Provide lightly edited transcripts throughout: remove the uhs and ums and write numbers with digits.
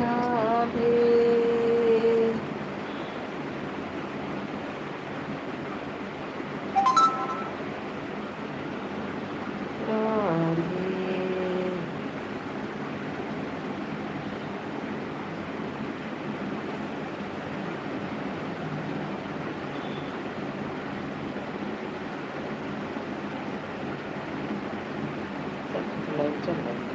Radhe Radhe. Live चल रहा है।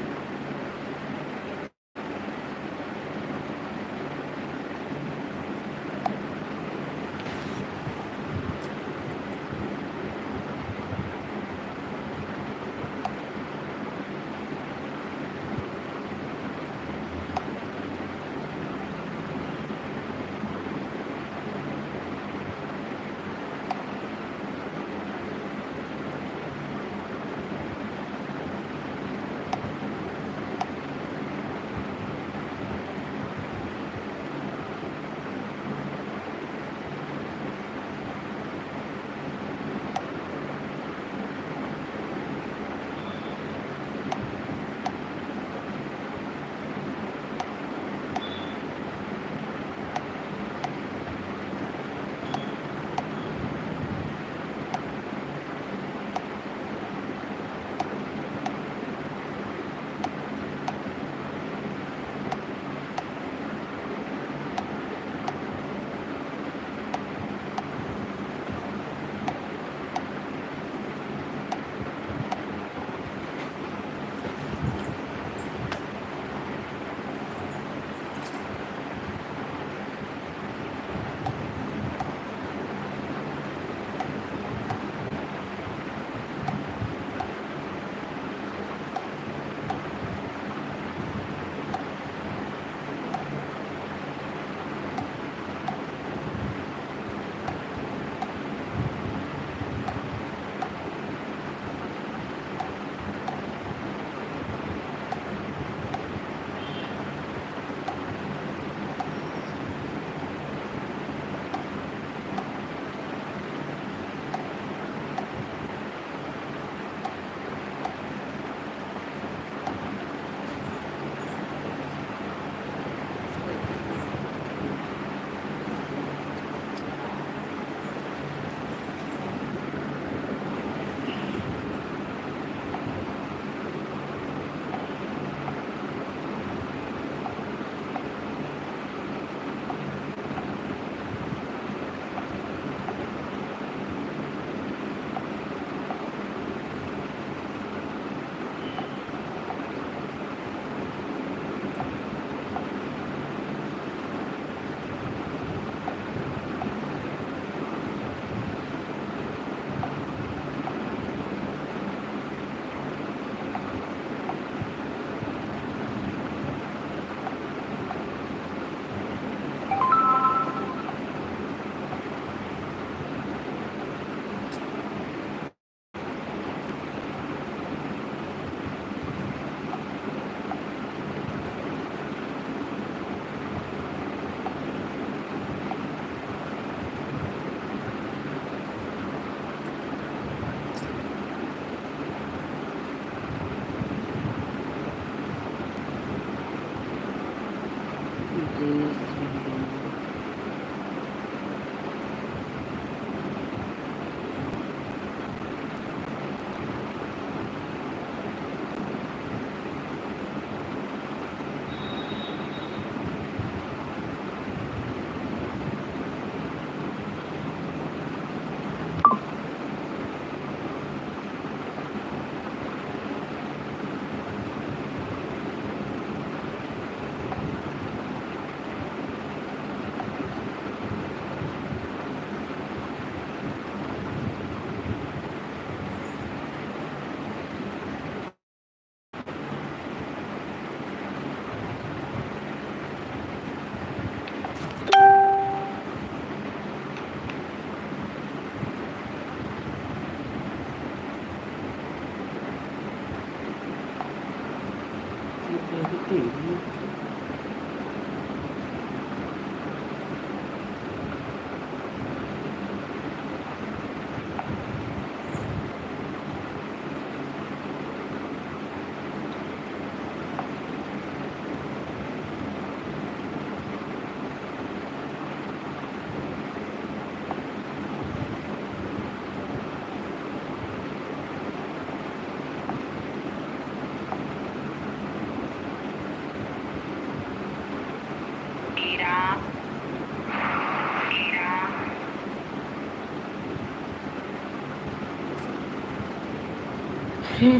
राधे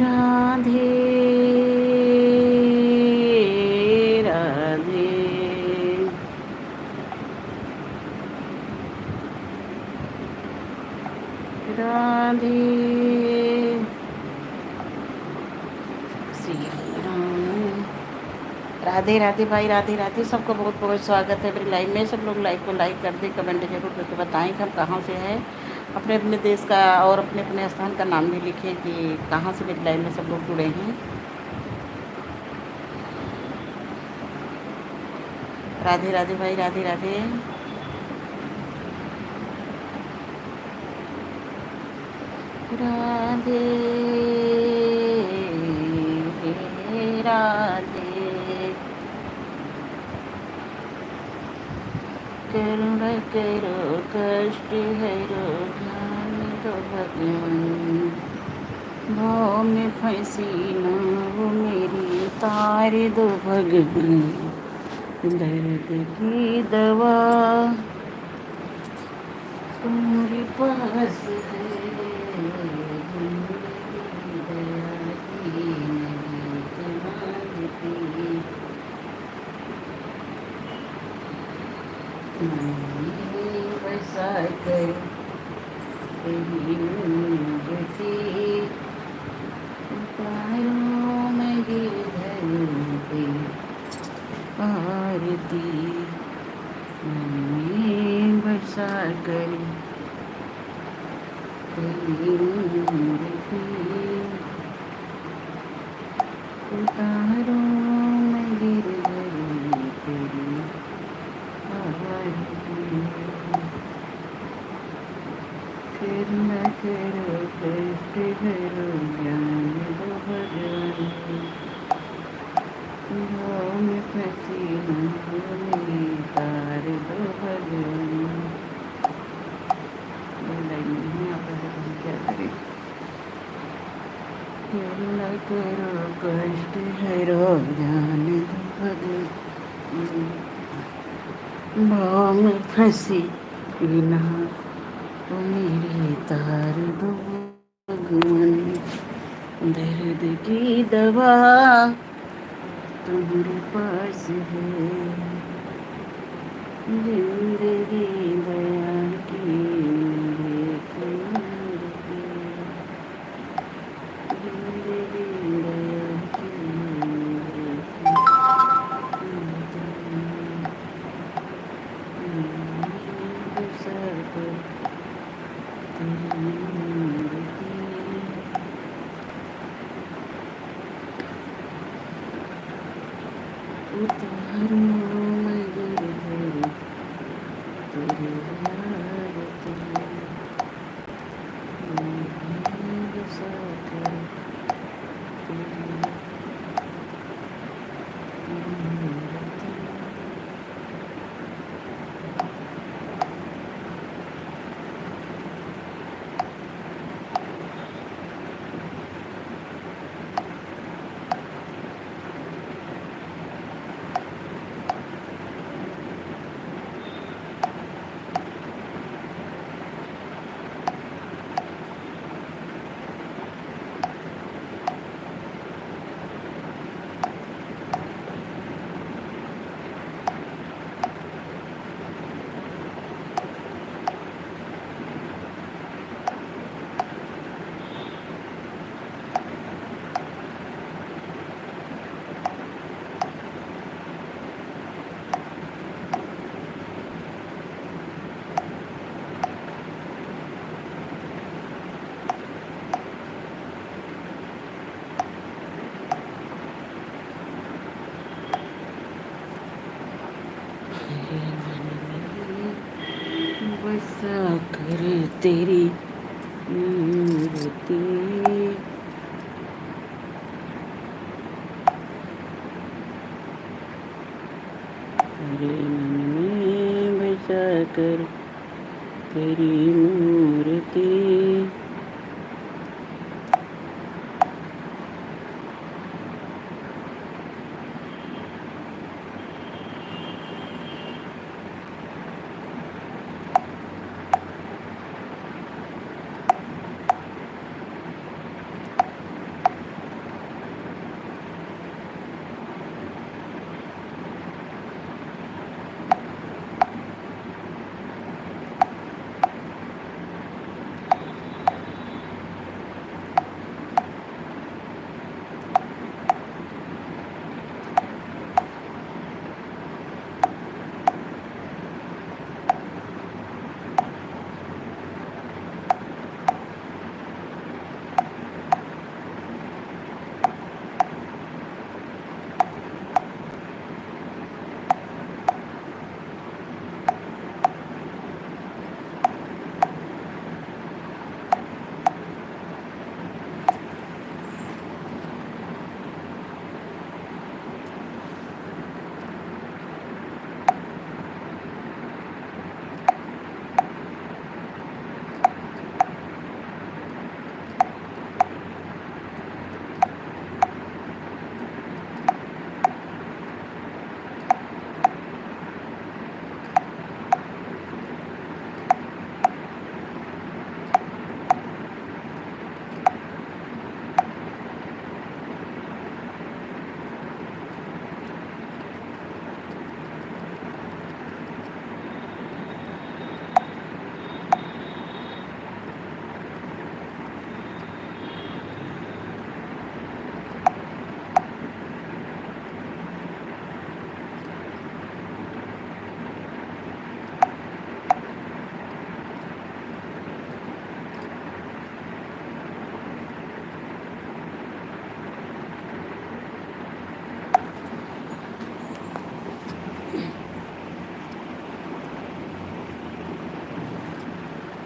राधे राधे श्री राम। राधे राधे भाई, राधे राधे। सबको बहुत बहुत स्वागत है मेरी लाइव में। सब लोग लाइव को लाइक कर दें, कमेंट जरूर करके बताएं कि हम कहाँ से हैं। अपने अपने देश का और अपने अपने स्थान का नाम भी लिखें कि कहाँ से मेरी लाइव में सब लोग जुड़े हैं। राधे राधे भाई, राधे राधे। राधे राधे। करुणा करो, कष्ट हरो, ध्यान दो भगवान। भाव में फंसी ना वो मेरी, तार दो भगवान। दर्द की दवा तुम्हारे पास है, जिंदगी दया की नहीं जमानती। बसा कर तेरी मूर्ति, पैरों में गिरधर पे आरती। मैं बसा कर तेरी मूर्ति, पैरों में गिरधर तेरी आरती। फिर न करो कष्ट हरो, ज्ञान दो भगवान। भाव में फंसी न हो मेरी, तार दो भगवान। लाइन नहीं आता है तो हम क्या करें। फिर न करो कष्ट हरो, ज्ञान दो भगवान। भाव में फंसी न हो मेरी, तार दो भगवान। दर्द की दवा तुम्हारे पास है, जिंदगी दया की मेरे किनारे पे। जिंदगी दया की मेरे किनारे पे। बसा कर तेरी मूर्ति, उतारो मैं गिरधर तेरी आरती। मैं बसा कर तेरी मूर्ति। बसा कर तेरी मूर्ति, मेरे मन में बसा कर तेरी मूर्ति।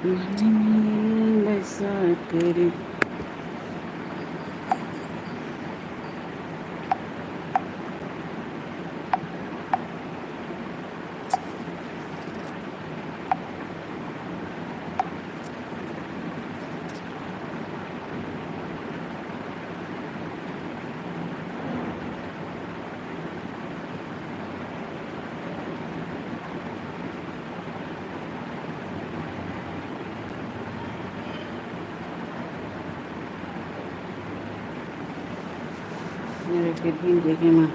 मन में बसा कर। मेरे फिर भी देखे माँ।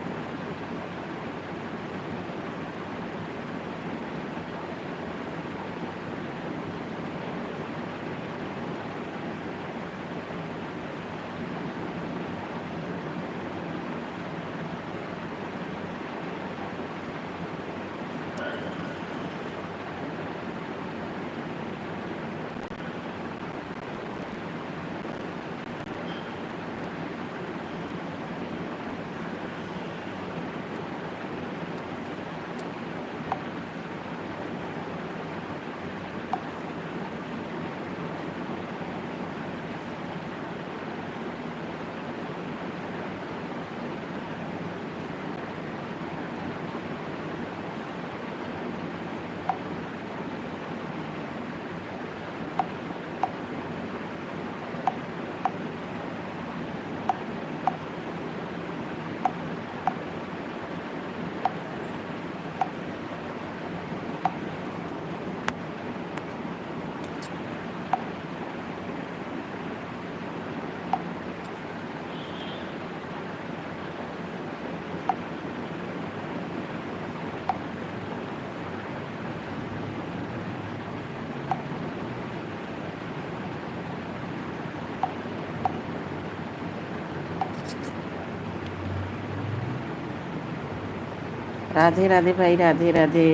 राधे राधे भाई, राधे राधे।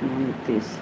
29।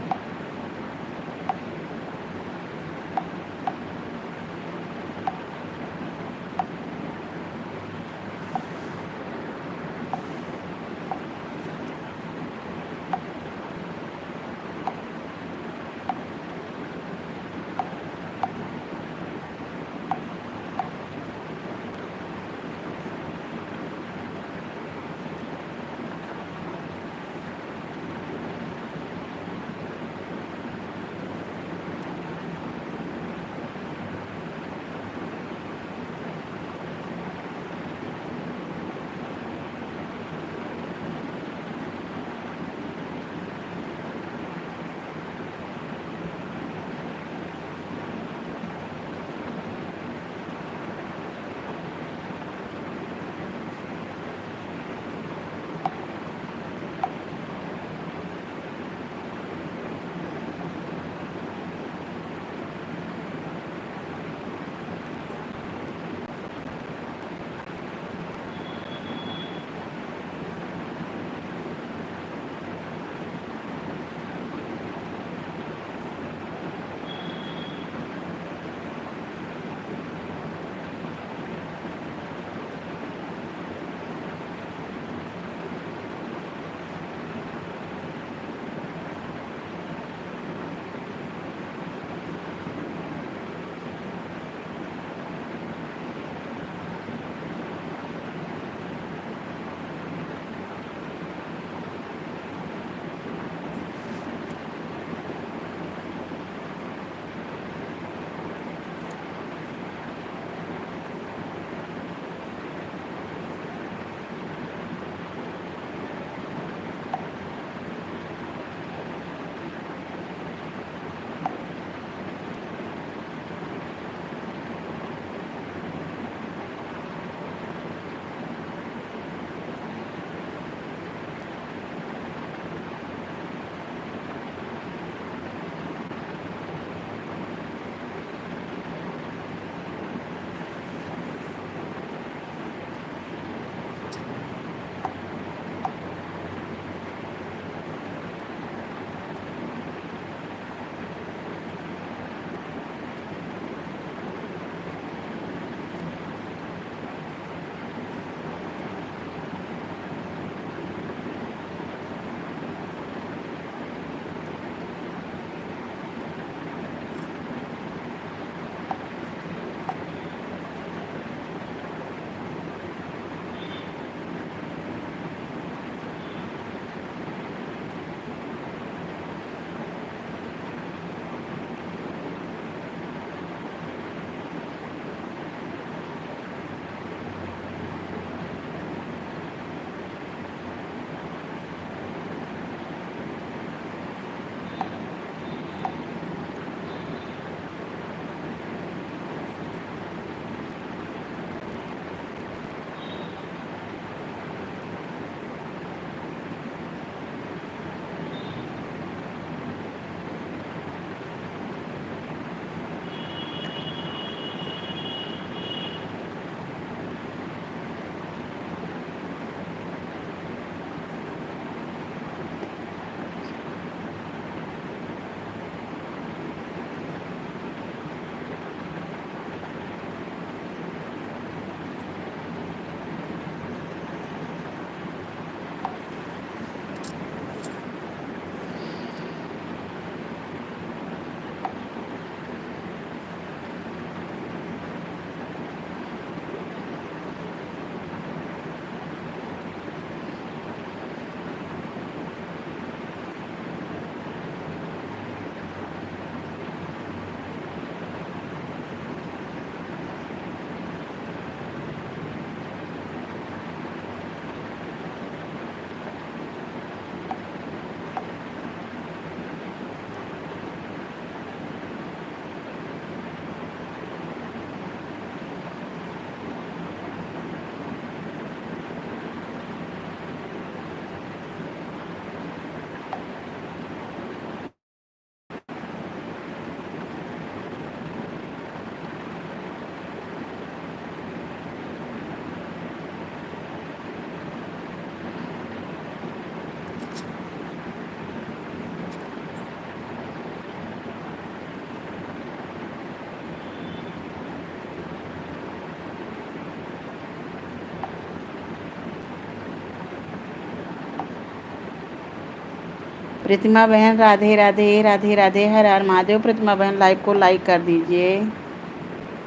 प्रतिमा बहन राधे राधे राधे राधे, हर हर महादेव। प्रतिमा बहन लाइव को लाइक कर दीजिए।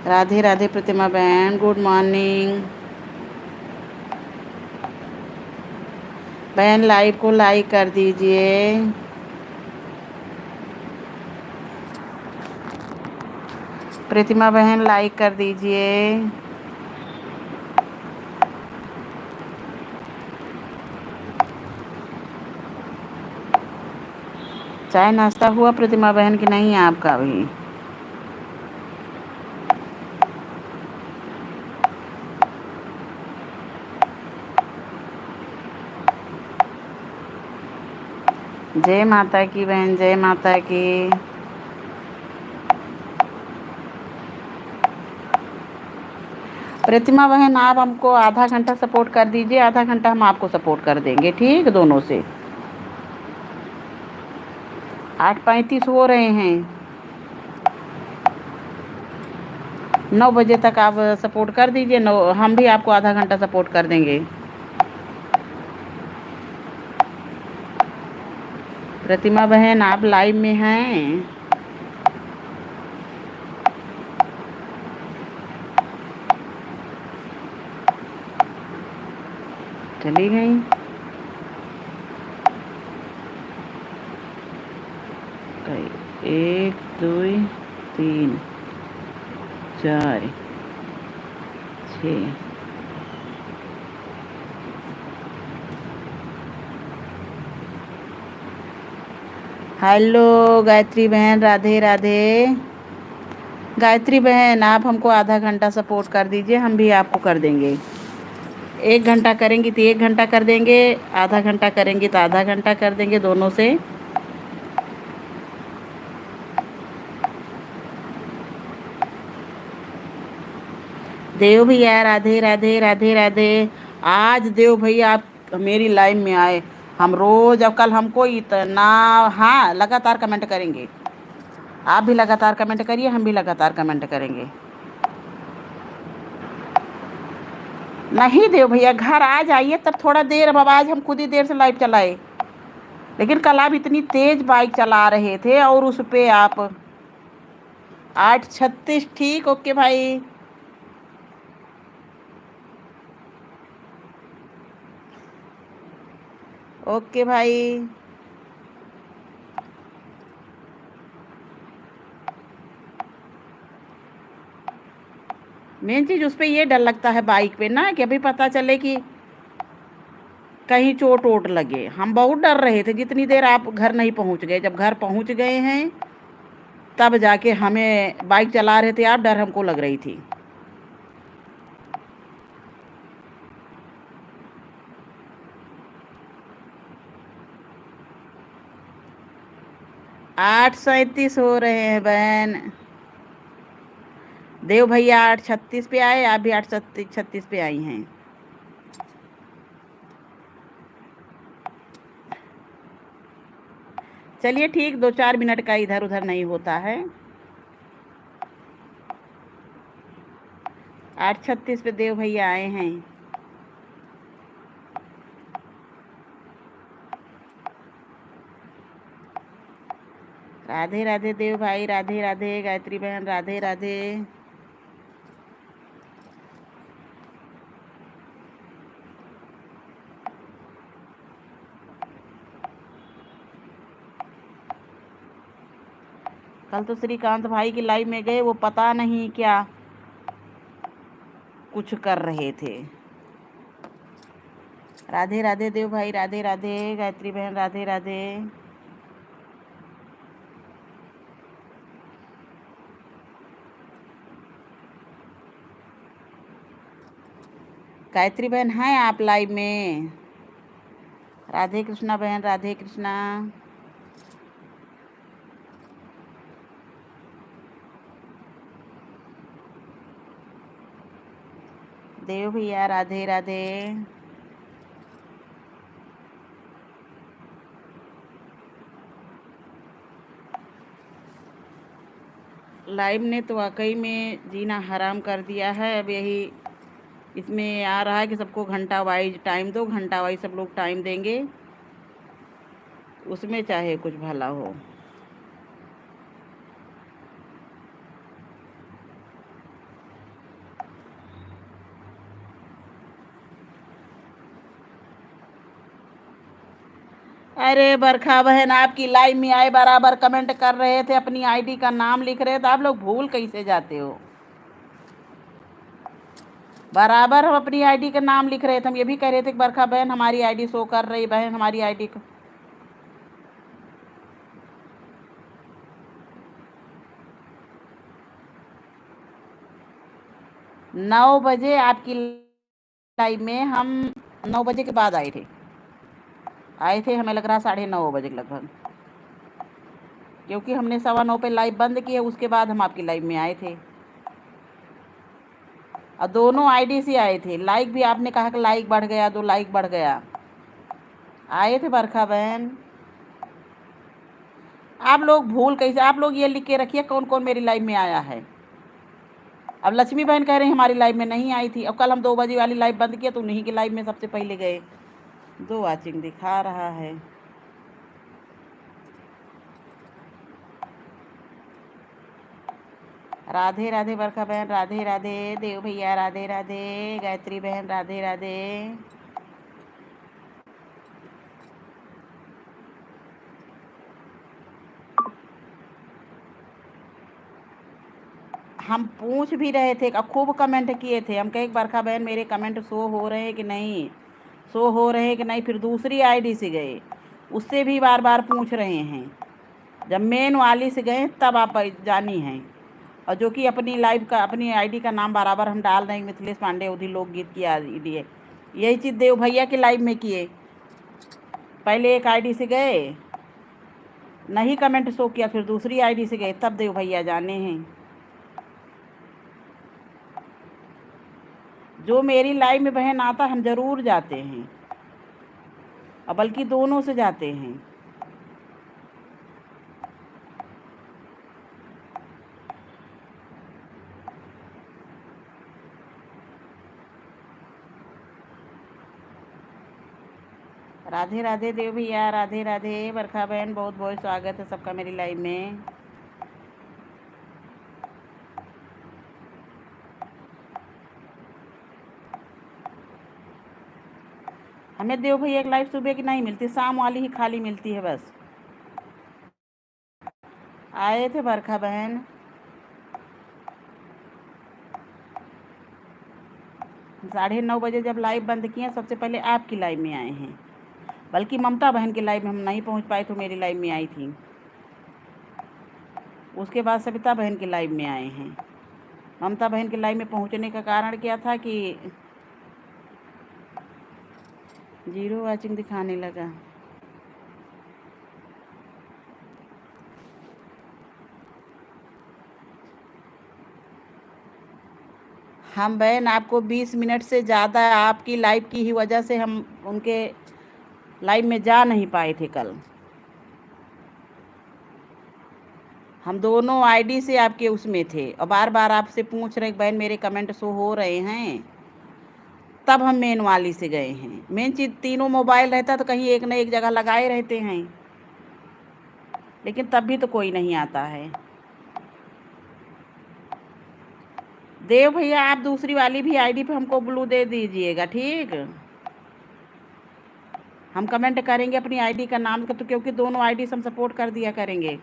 राधे राधे प्रतिमा बहन, गुड मॉर्निंग बहन, लाइव को लाइक कर दीजिए। प्रतिमा बहन लाइक कर दीजिए। चाय नाश्ता हुआ प्रतिमा बहन कि नहीं आपका भी? जय माता की बहन, जय माता की। प्रतिमा बहन आप हमको आधा घंटा सपोर्ट कर दीजिए, आधा घंटा हम आपको सपोर्ट कर देंगे, ठीक दोनों से। 8:35 हो रहे हैं, 9 बजे तक आप सपोर्ट कर दीजिए। 9 हम भी आपको आधा घंटा सपोर्ट कर देंगे। प्रतिमा बहन आप लाइव में हैं? चली गई। एक दो तीन चार छः। हेलो गायत्री बहन, राधे राधे। गायत्री बहन आप हमको आधा घंटा सपोर्ट कर दीजिए, हम भी आपको कर देंगे। 1 घंटा करेंगी तो 1 घंटा कर देंगे, आधा घंटा करेंगी तो आधा घंटा कर देंगे, दोनों से। देव भैया राधे राधे राधे राधे। आज देव भैया आप मेरी लाइव में आए। हम रोज, अब कल हमको इतना, हाँ लगातार कमेंट करेंगे। आप भी लगातार कमेंट करिए, हम भी लगातार कमेंट करेंगे। नहीं देव भैया घर आ जाइए तब थोड़ा देर, अब आज हम खुद ही देर से लाइव चलाए, लेकिन कल आप इतनी तेज बाइक चला रहे थे और उस पे आप 8:36। ठीक, ओके भाई। ओके भाई। मेन चीज़ उस पे ये डर लगता है बाइक पे ना, कि अभी पता चले कि कहीं चोट वोट लगे। हम बहुत डर रहे थे जितनी देर आप घर नहीं पहुंच गए। जब घर पहुंच गए हैं तब जाके हमें, बाइक चला रहे थे आप, डर हमको लग रही थी। आठ 37 हो रहे हैं बहन। देव भैया 8:36 पे आए, आप भी 8:36 पे आई हैं। चलिए ठीक, 2-4 मिनट का इधर उधर नहीं होता है। 8:36 पे देव भैया आए हैं। राधे राधे देव भाई, राधे राधे गायत्री बहन, राधे राधे। कल तो श्रीकांत भाई की लाइव में गए, वो पता नहीं क्या कुछ कर रहे थे। राधे राधे देव भाई, राधे राधे गायत्री बहन, राधे राधे। गायत्री बहन हैं आप लाइव में? राधे कृष्णा बहन, राधे कृष्णा। देव भैया राधे राधे। लाइव ने तो वाकई में जीना हराम कर दिया है। अब यही इसमें आ रहा है कि सबको घंटा वाइज टाइम दो, घंटा वाइज सब लोग टाइम देंगे। उसमें चाहे कुछ भला हो। अरे बरखा बहन, आपकी लाइव में आए बराबर कमेंट कर रहे थे, अपनी आईडी का नाम लिख रहे थे, आप लोग भूल कैसे जाते हो? बराबर हम अपनी आईडी का नाम लिख रहे थे, हम ये भी कह रहे थे कि बरखा बहन हमारी आईडी शो कर रही, बहन हमारी आईडी को। 9 बजे आपकी लाइव में हम 9 बजे के बाद आए थे हमें लग रहा 9:30 बजे लगभग, क्योंकि हमने 9:15 पे लाइव बंद की है, उसके बाद हम आपकी लाइव में आए थे और दोनों आईडी से आए थे। लाइक भी आपने कहा कि लाइक बढ़ गया, 2 लाइक बढ़ गया। आए थे बरखा बहन। आप लोग भूल कैसे, आप लोग ये लिख के रखिए कौन कौन मेरी लाइव में आया है। अब लक्ष्मी बहन कह रही हमारी लाइव में नहीं आई थी, अब कल हम 2 बजे वाली लाइव बंद किया तो उन्हीं की लाइव में सबसे पहले गए। 2 वाचिंग दिखा रहा है। राधे राधे बरखा बहन, राधे राधे देव भैया, राधे राधे गायत्री बहन, राधे राधे। हम पूछ भी रहे थे, अब खूब कमेंट किए थे, हम कहे बरखा बहन मेरे कमेंट शो हो रहे हैं कि नहीं, शो हो रहे हैं कि नहीं। फिर दूसरी आईडी से गए, उससे भी बार बार पूछ रहे हैं। जब मेन वाली से गए तब आप जानी हैं। और जो कि अपनी लाइव का, अपनी आईडी का नाम बराबर हम डाल रहे हैं, मिथिलेश पांडे उधी लोकगीत की आईडी है। यही चीज़ देव भैया की लाइव में किए, पहले एक आईडी से गए, नहीं कमेंट शो किया, फिर दूसरी आईडी से गए, तब देव भैया जाने हैं। जो मेरी लाइव में बहन आता हम ज़रूर जाते हैं, और बल्कि दोनों से जाते हैं। राधे राधे देव भैया, राधे राधे बरखा बहन, बहुत बहुत स्वागत है सबका मेरी लाइव में। हमें देव भैया एक लाइव सुबह की नहीं मिलती, शाम वाली ही खाली मिलती है बस। आए थे बरखा बहन। साढ़े 9 बजे जब लाइव बंद किए, सबसे पहले आपकी लाइव में आए हैं, बल्कि ममता बहन की लाइव में हम नहीं पहुंच पाए तो मेरी लाइव में आई थी। उसके बाद सविता बहन की लाइव में आए हैं। ममता बहन की लाइव में पहुंचने का कारण क्या था कि 0 वाचिंग दिखाने लगा। हम बहन आपको 20 मिनट से ज़्यादा आपकी लाइव की ही वजह से हम उनके लाइव में जा नहीं पाए थे कल। हम दोनों आईडी से आपके उसमें थे और बार बार आपसे पूछ रहे बहन मेरे कमेंट शो हो रहे हैं, तब हम मेन वाली से गए हैं। मेन चीज़ तीनों मोबाइल रहता तो कहीं एक न एक जगह लगाए रहते हैं, लेकिन तब भी तो कोई नहीं आता है। देव भैया आप दूसरी वाली भी आईडी पे हमको ब्लू दे दीजिएगा, ठीक। हम कमेंट करेंगे अपनी आईडी का नाम तो, क्योंकि दोनों आईडी से हम सपोर्ट कर दिया करेंगे,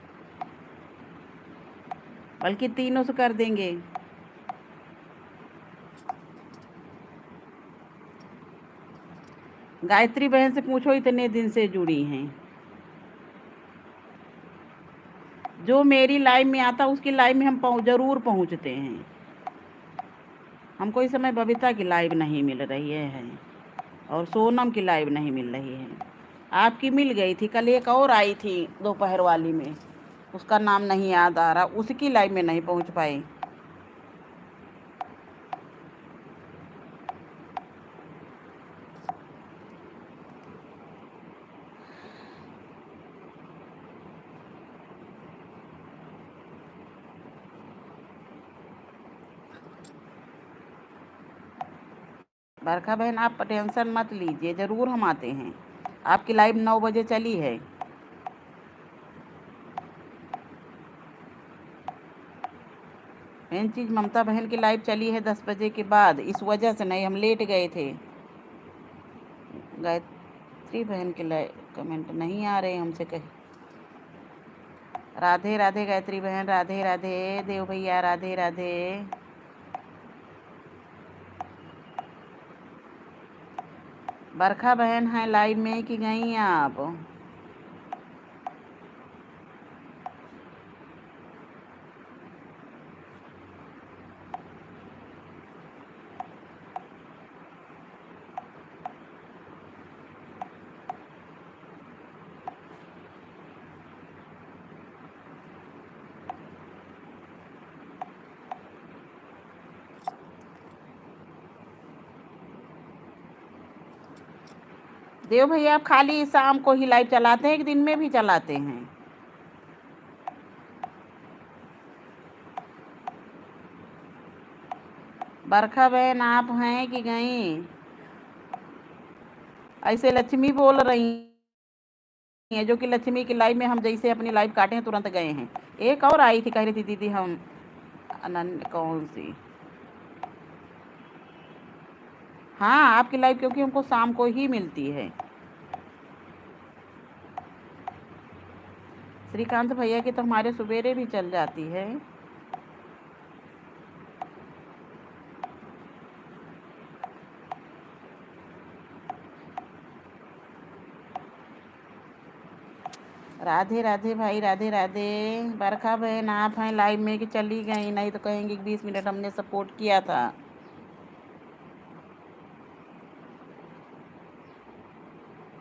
बल्कि तीनों से कर देंगे। गायत्री बहन से पूछो, इतने दिन से जुड़ी हैं। जो मेरी लाइव में आता उसकी लाइव में हम ज़रूर पहुंचते हैं। हमको इस समय बबीता की लाइव नहीं मिल रही है और सोनम की लाइव नहीं मिल रही है। आपकी मिल गई थी, कल एक और आई थी दोपहर वाली में, उसका नाम नहीं याद आ रहा, उसकी लाइव में नहीं पहुंच पाई। बरखा बहन आप टेंशन मत लीजिए, ज़रूर हम आते हैं। आपकी लाइव 9 बजे चली है, मेन चीज़ ममता बहन की लाइव चली है 10 बजे के बाद, इस वजह से नहीं हम लेट गए थे। गायत्री बहन के लाइव कमेंट नहीं आ रहे हमसे कहीं। राधे राधे गायत्री बहन, राधे राधे देव भैया, राधे राधे। बरखा बहन है लाइव में कि गई आप? देव भैया आप खाली शाम को ही लाइव चलाते हैं कि दिन में भी चलाते हैं? बरखा बहन आप हैं कि गई? ऐसे लक्ष्मी बोल रही है, जो कि लक्ष्मी की लाइव में हम जैसे अपनी लाइव काटे हैं तुरंत गए हैं। एक और आई थी, कह रही थी दीदी हम अनन्य कौन सी? हाँ आपकी लाइव क्योंकि हमको शाम को ही मिलती है। श्रीकांत भैया की तो हमारे सवेरे भी चल जाती है। राधे राधे भाई, राधे राधे। बरखा बहन आप हैं लाइव में कि चली गई? नहीं तो कहेंगे 20 मिनट हमने सपोर्ट किया था।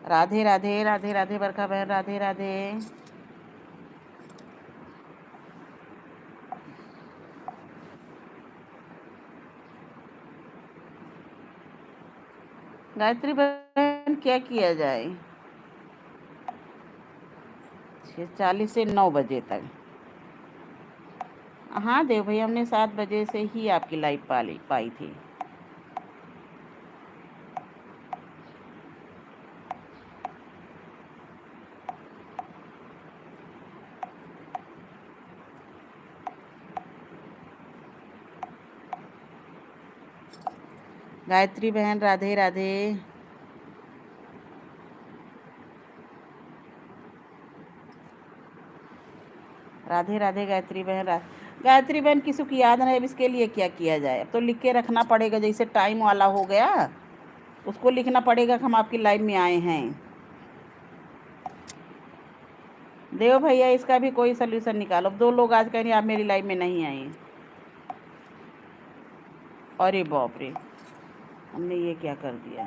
राधे राधे, राधे राधे बरखा बहन, राधे राधे। गायत्री बहन क्या किया जाए? 6:40 से 9 बजे तक। हाँ देव भैया हमने 7 बजे से ही आपकी लाइव पाई थी। गायत्री बहन राधे राधे। राधे राधे गायत्री बहन। गायत्री बहन किसी की याद नहीं, अब इसके लिए क्या किया जाए? अब तो लिख के रखना पड़ेगा, जैसे टाइम वाला हो गया उसको लिखना पड़ेगा कि हम आपकी लाइव में आए हैं। देव भैया इसका भी कोई सल्यूशन निकालो। अब 2 लोग आज कह रहे आप मेरी लाइव में नहीं आए। अरे बाप रे, हमने ये क्या कर दिया?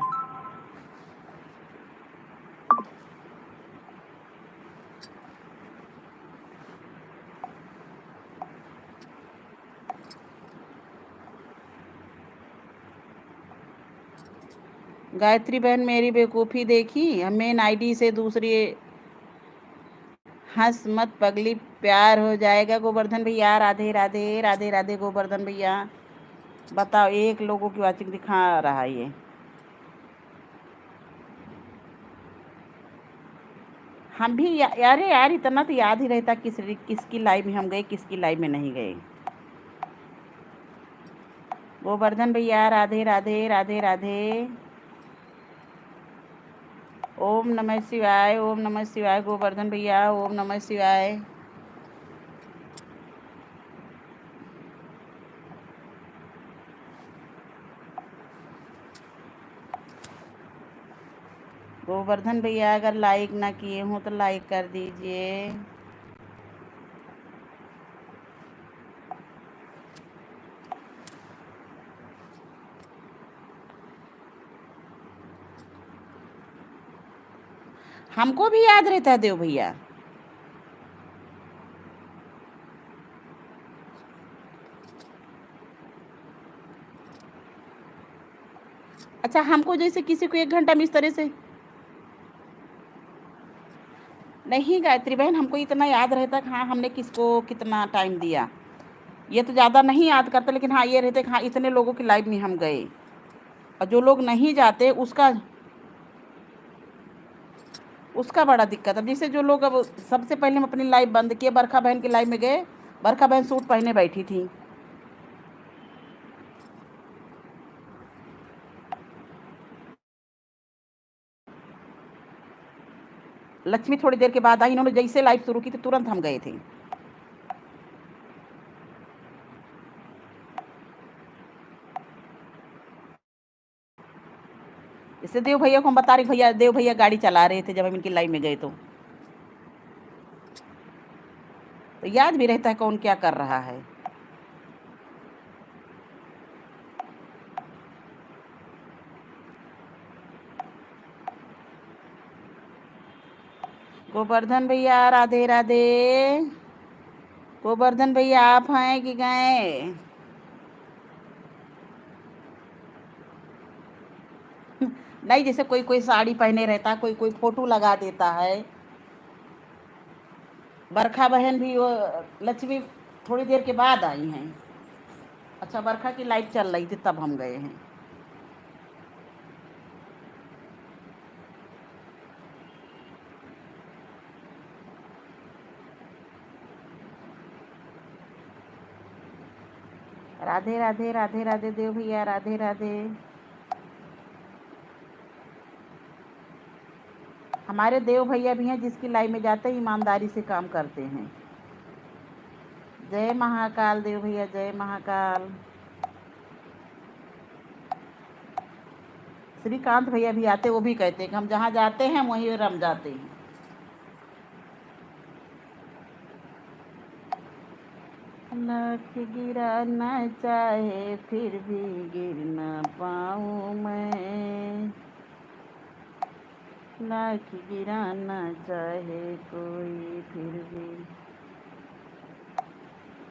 गायत्री बहन मेरी बेवकूफ़ी देखी, हम मेन आईडी से दूसरी। हंस मत पगली, प्यार हो जाएगा। गोवर्धन भैया राधे राधे, राधे राधे गोवर्धन भैया। बताओ, 1 लोगों की वाचिंग दिखा रहा है ये। हम भी अरे यार इतना तो याद ही रहता किसकी लाइव में हम गए, किसकी लाइव में नहीं गए। गोवर्धन भैया राधे राधे, राधे राधे। ओम नमः शिवाय, ओम नमः शिवाय गोवर्धन भैया, ओम नमः शिवाय। गोवर्धन भैया अगर लाइक ना किए हों तो लाइक कर दीजिए। हमको भी याद रहता है देव भैया। अच्छा, हमको जैसे किसी को 1 घंटा में इस तरह से नहीं। गायत्री बहन हमको इतना याद रहता कि हाँ हमने किसको कितना टाइम दिया। ये तो ज़्यादा नहीं याद करते, लेकिन हाँ ये रहते कि हाँ इतने लोगों की लाइव में हम गए। और जो लोग नहीं जाते उसका बड़ा दिक्कत। अब जैसे जो लोग, अब सबसे पहले हम अपनी लाइव बंद किए, बरखा बहन की लाइव में गए, बरखा बहन सूट पहने बैठी थी। लक्ष्मी थोड़ी देर के बाद आई, इन्होंने जैसे लाइव शुरू की तो तुरंत हम गए थे। इससे देव भैया को हम बता रहे, भैया देव भैया गाड़ी चला रहे थे जब हम इनकी लाइव में गए तो याद भी रहता है कौन क्या कर रहा है। गोवर्धन भैया राधे राधे। गोवर्धन भैया आप हैं कि गए? नहीं, जैसे कोई कोई साड़ी पहने रहता, कोई कोई फोटो लगा देता है। बरखा बहन भी वो लक्ष्मी थोड़ी देर के बाद आई हैं। अच्छा, बरखा की लाइव चल रही थी तब हम गए हैं। राधे राधे राधे राधे देव भैया राधे राधे। हमारे देव भैया भी हैं जिसकी लाइव में जाते ही ईमानदारी से काम करते हैं। जय महाकाल देव भैया, जय महाकाल। श्रीकांत भैया भी आते, वो भी कहते हैं कि हम जहाँ जाते हैं वहीं रम जाते हैं। लाख गिराना चाहे फिर भी गिर ना पाऊँ मैं, लाख गिराना चाहे कोई फिर भी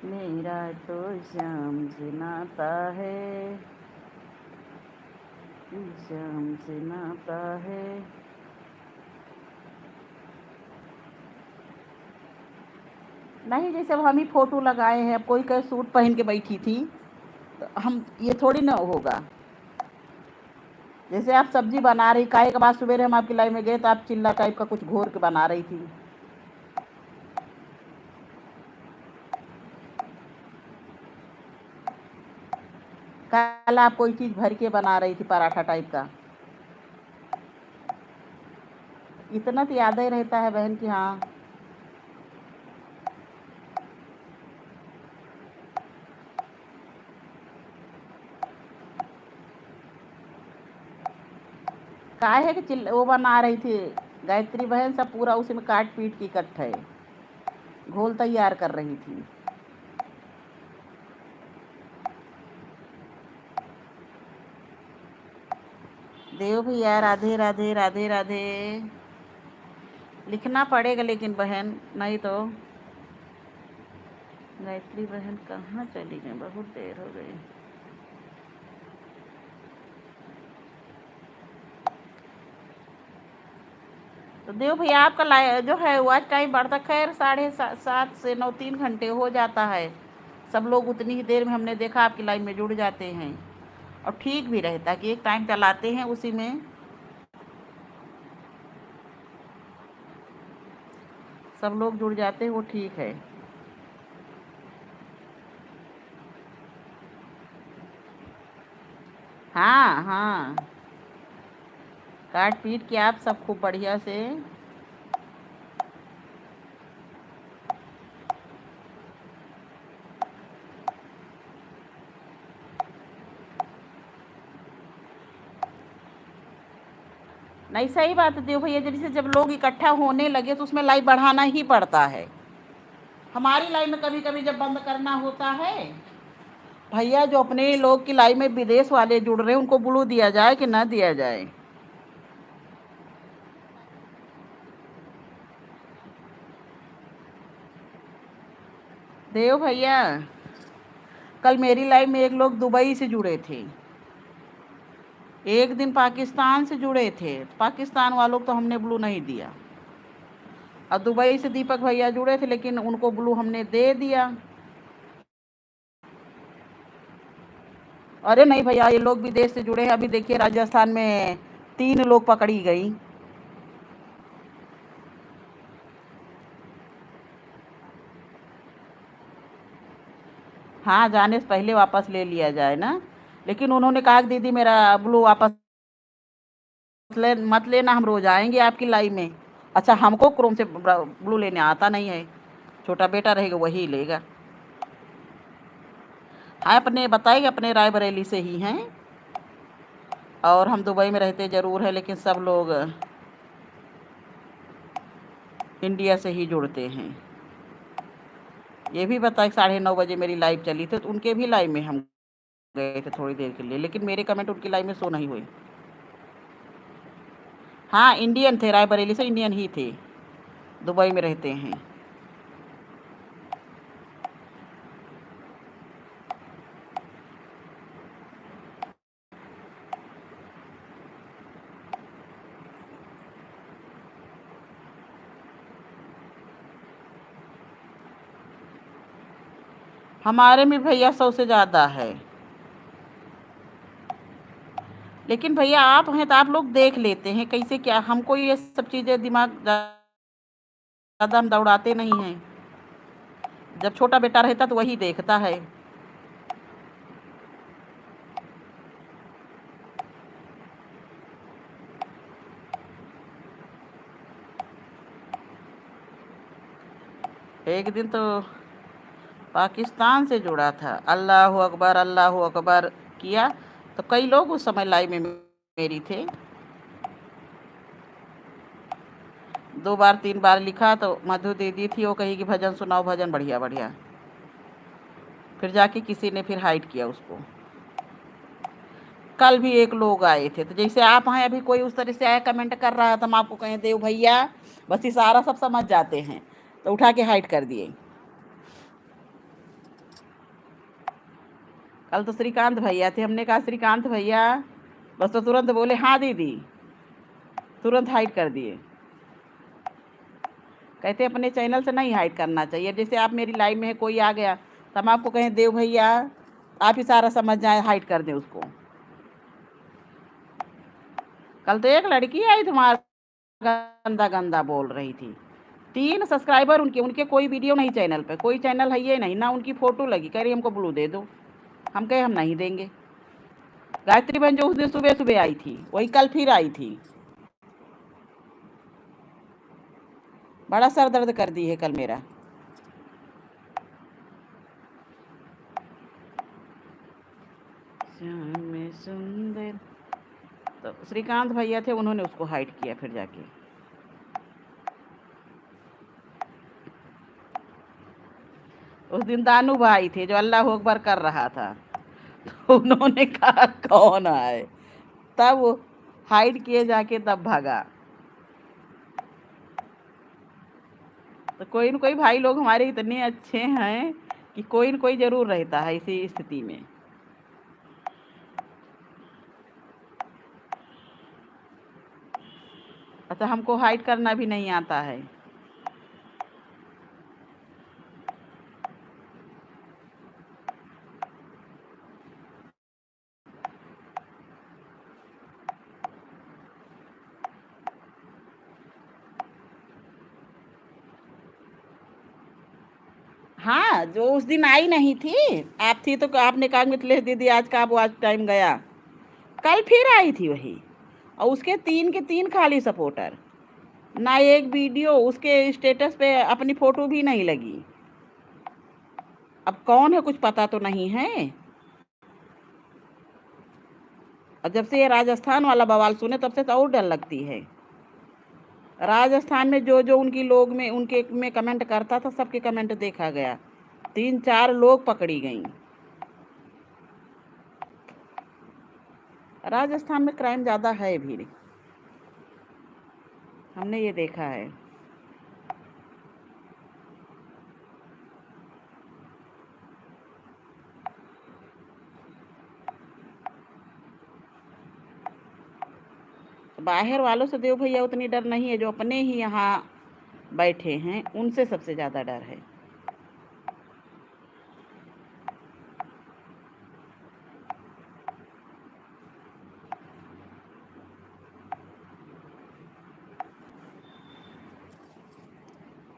मेरा तो श्याम से नाता है, श्याम से नाता है। नहीं, जैसे अब हम ही फोटो लगाए हैं, अब कोई कहे सूट पहन के बैठी थी तो हम ये थोड़ी ना होगा। जैसे आप सब्जी बना रही, काहे के बाद सवेरे हम आपकी लाइव में गए तो आप चिल्ला टाइप का कुछ घोर के बना रही थी। कल आप कोई चीज़ भर के बना रही थी, पराठा टाइप का। इतना तो याद ही रहता है बहन की। हाँ, काहे है कि वो बना रही थी गायत्री बहन, सब पूरा उसी में काट पीट की इकट्ठे घोल तैयार कर रही थी। देव भैया राधे राधे राधे राधे। लिखना पड़ेगा लेकिन बहन, नहीं तो। गायत्री बहन कहाँ चली गई, बहुत देर हो गई। तो देव भैया आपका जो है वॉच टाइम बढ़ता, खैर 7:30 से 9 3 घंटे हो जाता है। सब लोग उतनी ही देर में हमने देखा आपकी लाइव में जुड़ जाते हैं, और ठीक भी रहता कि एक टाइम चलाते हैं उसी में सब लोग जुड़ जाते हैं, वो ठीक है। हाँ हाँ, काट पीट के आप सब खूब बढ़िया से। नहीं, सही बात है देव भैया, जैसे जब लोग इकट्ठा होने लगे तो उसमें लाइव बढ़ाना ही पड़ता है। हमारी लाइव में कभी कभी जब बंद करना होता है, भैया जो अपने लोग की लाइव में विदेश वाले जुड़ रहे हैं उनको ब्लू दिया जाए कि ना दिया जाए? देव भैया, कल मेरी लाइव में एक लोग दुबई से जुड़े थे, एक दिन पाकिस्तान से जुड़े थे। पाकिस्तान वालों को तो हमने ब्लू नहीं दिया, और दुबई से दीपक भैया जुड़े थे लेकिन उनको ब्लू हमने दे दिया। अरे नहीं भैया, ये लोग विदेश से जुड़े हैं। अभी देखिए राजस्थान में 3 लोग पकड़ी गई। हाँ, जाने से पहले वापस ले लिया जाए ना, लेकिन उन्होंने कहा कि दीदी मेरा ब्लू वापस मत लेना, हम रोज आएंगे आपकी लाइव में। अच्छा, हमको क्रोम से ब्लू लेने आता नहीं है, छोटा बेटा रहेगा वही लेगा। हाँ, अपने बताइए, अपने रायबरेली से ही हैं और हम दुबई में रहते ज़रूर है, लेकिन सब लोग इंडिया से ही जुड़ते हैं। ये भी बताए 9:30 बजे मेरी लाइव चली थी, तो उनके भी लाइव में हम गए थे थोड़ी देर के लिए, लेकिन मेरे कमेंट उनकी लाइव में शो नहीं हुए। हाँ, इंडियन थे, रायबरेली से इंडियन ही थे, दुबई में रहते हैं। हमारे में भैया 100 से ज़्यादा है, लेकिन भैया आप हैं तो आप लोग देख लेते हैं कैसे क्या। हमको ये सब चीज़ें दिमाग ज़्यादा हम दौड़ाते नहीं हैं। जब छोटा बेटा रहता तो वही देखता है। एक दिन तो पाकिस्तान से जुड़ा था, अल्लाह अकबर किया, तो कई लोग उस समय लाइव में मेरी थे। 2 बार 3 बार लिखा तो मधु दीदी थी, वो कही कि भजन सुनाओ, भजन बढ़िया बढ़िया। फिर जाके किसी ने फिर हाइड किया उसको। कल भी एक लोग आए थे, तो जैसे आप हैं अभी, कोई उस तरह से आया कमेंट कर रहा था, हम आपको कहें देव भैया, बस इशारा सब समझ जाते हैं, तो उठा के हाइड कर दिए। कल तो श्रीकांत भैया थे, हमने कहा श्रीकांत भैया, बस तो तुरंत बोले हाँ दीदी, तुरंत हाइड कर दिए। कहते अपने चैनल से नहीं हाइड करना चाहिए। जैसे आप मेरी लाइव में है, कोई आ गया तो हम आपको कहें देव भैया, आप ही सारा समझ जाए, हाइड कर दें उसको। कल तो एक लड़की आई तुम्हारा, गंदा गंदा बोल रही थी। 3 सब्सक्राइबर उनके, उनके कोई वीडियो नहीं चैनल पे, कोई चैनल है ये नहीं ना, उनकी फ़ोटो लगी, कह रही हमको ब्लू दे दो। हम कहे हम नहीं देंगे। गायत्री बहन जो उस दिन सुबह सुबह आई थी, वही कल फिर आई थी। बड़ा सर दर्द कर दी है कल मेरा। श्याम में सुंदर, तो श्रीकांत भैया थे, उन्होंने उसको हाइड किया फिर जाके। उस दिन दानू भाई थे जो अल्लाह अकबर कर रहा था, तो उन्होंने कहा कौन आए, तब वो हाइड किए जाके तब भागा। तो कोई न कोई भाई लोग हमारे इतने अच्छे हैं कि कोई न कोई ज़रूर रहता है इसी स्थिति में। अच्छा, हमको हाइड करना भी नहीं आता है। हाँ, जो उस दिन आई नहीं थी, आप थी तो आपने कहा मिथिलेश दीदी आज का वो आज टाइम गया। कल फिर आई थी वही, और उसके 3 के 3 खाली सपोर्टर, ना एक वीडियो उसके स्टेटस पे अपनी फ़ोटो भी नहीं लगी। अब कौन है कुछ पता तो नहीं है। और जब से ये राजस्थान वाला बवाल सुने तब से तो और डर लगती है। राजस्थान में जो जो उनकी लोग में उनके में कमेंट करता था, सबके कमेंट देखा गया, 3-4 लोग पकड़ी गई। राजस्थान में क्राइम ज़्यादा है भी, हमने ये देखा है। बाहर वालों से देव भैया उतनी डर नहीं है, जो अपने ही यहाँ बैठे हैं उनसे सबसे ज़्यादा डर है।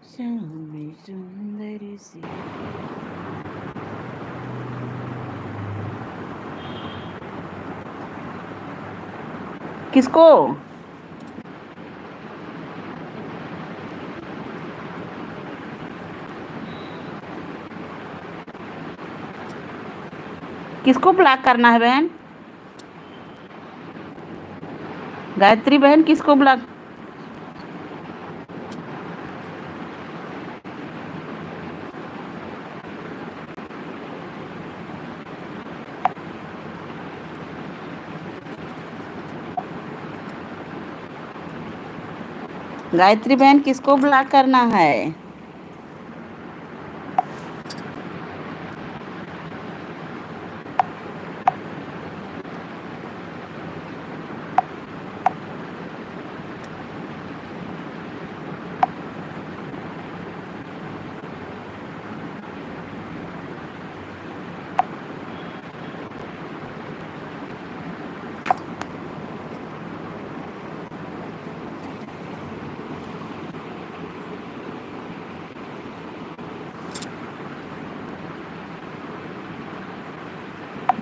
श्याम सुंदर सी, किसको? किसको ब्लॉक करना है बहन? गायत्री बहन किसको ब्लॉक? गायत्री बहन किसको ब्लॉक करना है?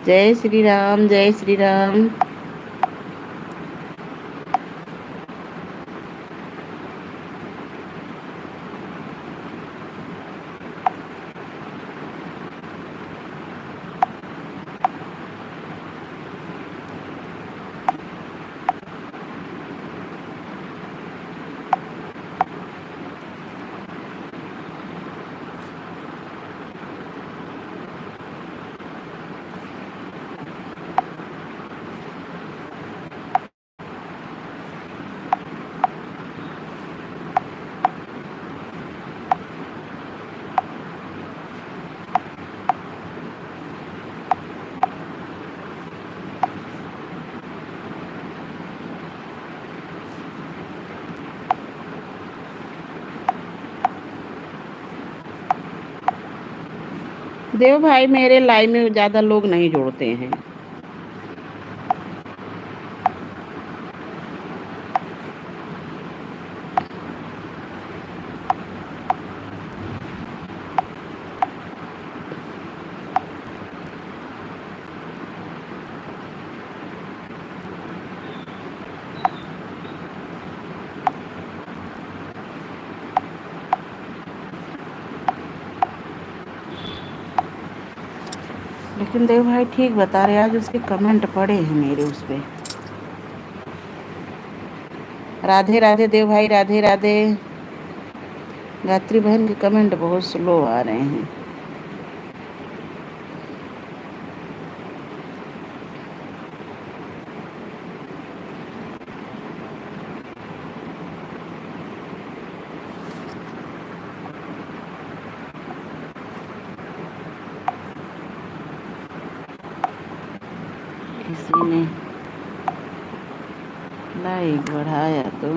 जय श्री राम, जय श्री राम। देव भाई मेरे लाइव में ज़्यादा लोग नहीं जुड़ते हैं। लेकिन देव भाई ठीक बता रहे, आज उसके कमेंट पड़े हैं मेरे उस पे। राधे राधे देव भाई, राधे राधे। गायत्री बहन के कमेंट बहुत स्लो आ रहे हैं। किसी ने लाइक बढ़ाया तो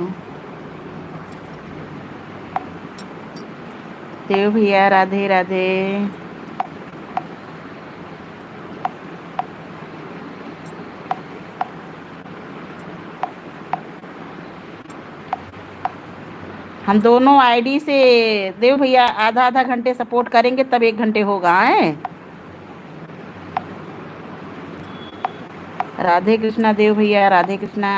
देव भैया राधे राधे। हम दोनों आईडी से देव भैया आधा आधा घंटे सपोर्ट करेंगे तब 1 घंटे होगा है। राधे कृष्णा देव भैया, राधे कृष्णा।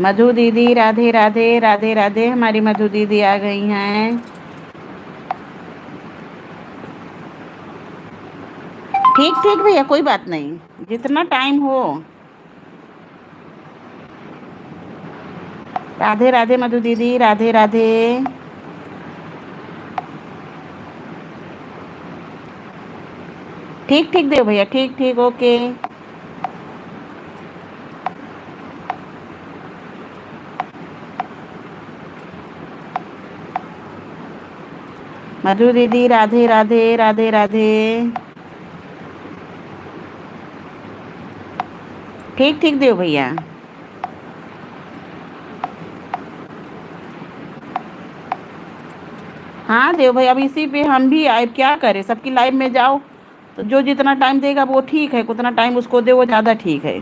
मधु दीदी राधे राधे, राधे राधे। हमारी मधु दीदी आ गई हैं। ठीक ठीक भैया, कोई बात नहीं, जितना टाइम हो। राधे राधे मधु दीदी, राधे राधे। ठीक ठीक देव भैया, ठीक ठीक, ओके। मधु दीदी राधे राधे, राधे राधे। ठीक ठीक देव भैया। हाँ देव भाई, अब इसी पे हम भी आए, क्या करें, सबकी लाइव में जाओ तो जो जितना टाइम देगा वो ठीक है, उतना टाइम उसको दे वो ज़्यादा ठीक है।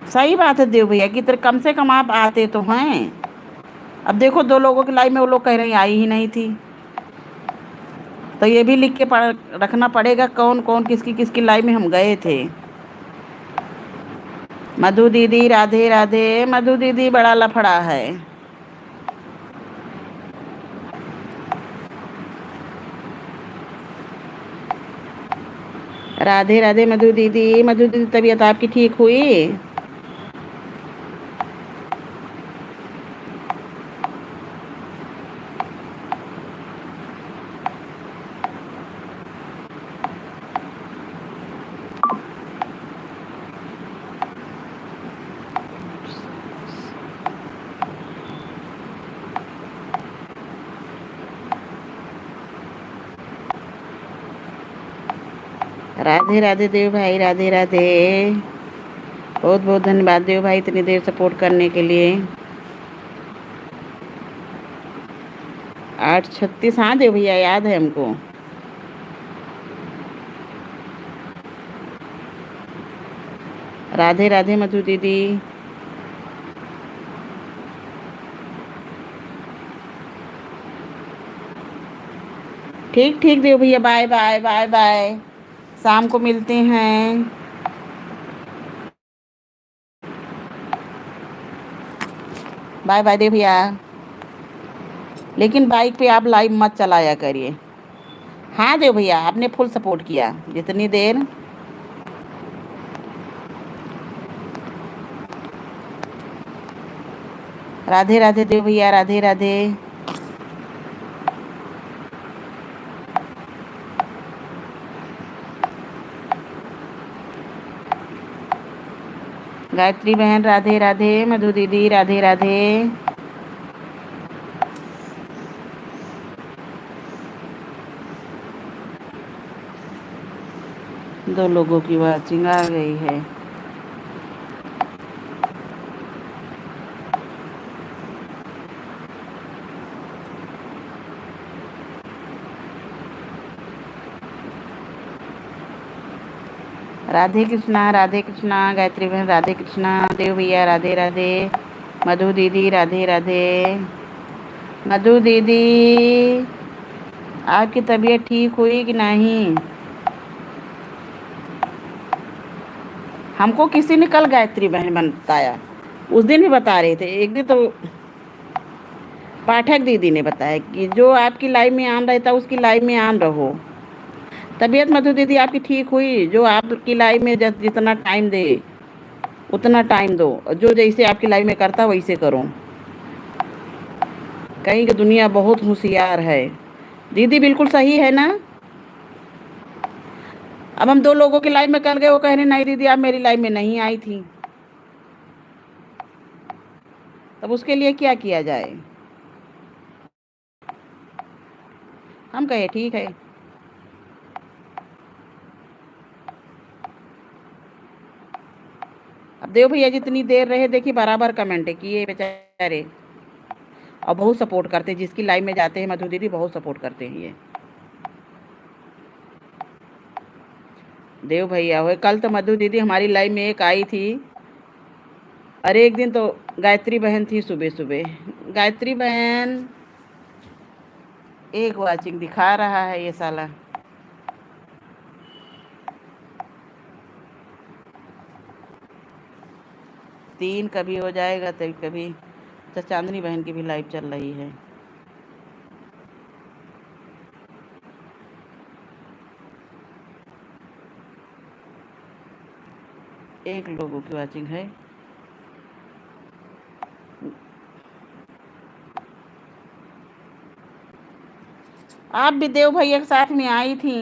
सही बात है देव भैया कि कम से कम आप आते तो हैं। अब देखो 2 लोगों की लाइव में वो लोग कह रहे हैं आई ही नहीं थी, तो ये भी लिख के रखना पड़ेगा कौन कौन किसकी किसकी लाइव में हम गए थे। मधु दीदी राधे राधे। मधु दीदी बड़ा लफड़ा है। राधे राधे मधु दीदी। मधु दीदी तबीयत आपकी ठीक हुई? राधे राधे देव भाई राधे राधे। बहुत बहुत धन्यवाद देव भाई इतनी देर सपोर्ट करने के लिए। 8:36। हाँ देव भैया याद है हमको। राधे राधे मधु दीदी। ठीक ठीक देव भैया बाय बाय बाय बाय। शाम को मिलते हैं। बाय बाय देव भैया। लेकिन बाइक पे आप लाइव मत चलाया करिए। हाँ देव भैया आपने फुल सपोर्ट किया जितनी देर। राधे राधे देव भैया राधे राधे। गायत्री बहन राधे राधे। मधु दीदी राधे राधे। दो लोगों की वाचिंग आ गई है। राधे कृष्णा गायत्री बहन राधे कृष्णा देव भैया राधे राधे। मधु दीदी राधे राधे। मधु दीदी आपकी तबीयत ठीक हुई कि नहीं? हमको किसी ने कल गायत्री बहन बताया। उस दिन भी बता रहे थे। एक दिन तो पाठक दीदी ने बताया कि जो आपकी लाइव में ऑन रहता उसकी लाइव में ऑन रहो। तबीयत मधु दीदी आपकी ठीक हुई? जो आपकी लाइव में जितना टाइम दे उतना टाइम दो। जो जैसे आपकी लाइव में करता वैसे करो। कहीं की दुनिया बहुत होशियार है। दीदी बिल्कुल सही है ना? अब हम दो लोगों की लाइव में कर गए वो कह रहे नहीं दीदी आप मेरी लाइव में नहीं आई थी। तब उसके लिए क्या किया जाए? हम कहे ठीक है। अब देव भैया जितनी देर रहे देखिए बराबर कमेंट किए बेचारे। और बहुत सपोर्ट करते हैं जिसकी लाइव में जाते हैं मधु दीदी बहुत सपोर्ट करते हैं ये देव भैया हुए। कल तो मधु दीदी हमारी लाइव में एक आई थी। अरे एक दिन तो गायत्री बहन थी सुबह सुबह। गायत्री बहन एक वाचिंग दिखा रहा है ये साला। तीन कभी हो जाएगा तो कभी। तो चांदनी बहन की भी लाइव चल रही है। एक लोगों की वाचिंग है। आप भी देव भैया के साथ में आई थी।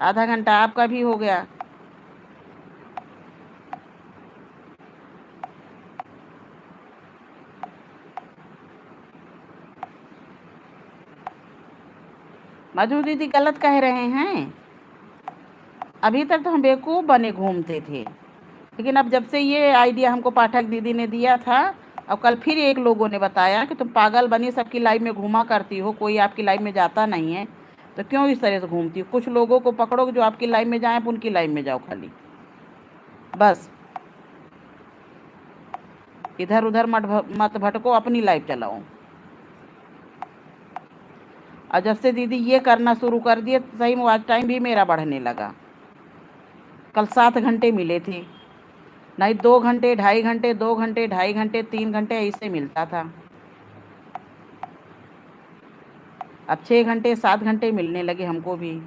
आधा घंटा आपका भी हो गया। मधु दीदी गलत कह रहे हैं। अभी तक तो हम बेवकूफ़ बने घूमते थे। लेकिन अब जब से ये आइडिया हमको पाठक दीदी ने दिया था और कल फिर एक लोगों ने बताया कि तुम पागल बनी सबकी लाइव में घूमा करती हो कोई आपकी लाइव में जाता नहीं है तो क्यों इस तरह से घूमती हो। कुछ लोगों को पकड़ो जो आपकी लाइव में जाए उनकी लाइव में जाओ खाली बस। इधर उधर मत भटको अपनी लाइव चलाओ। और जब से दीदी ये करना शुरू कर दिए तो सही में वॉच टाइम भी मेरा बढ़ने लगा। कल 7 घंटे मिले थे, नहीं 2 घंटे 2.5 घंटे, 2 घंटे 2.5 घंटे, 3 घंटे ऐसे मिलता था। अब 6 घंटे 7 घंटे मिलने लगे हमको भी।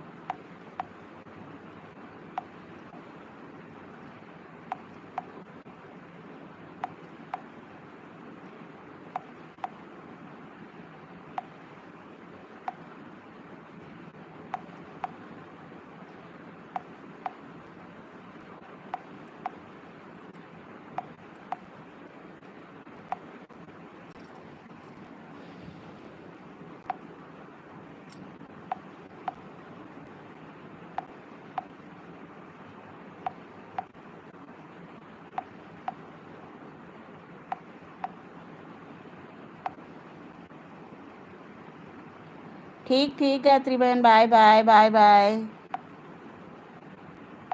ठीक ठीक गायत्री बहन, bye bye bye bye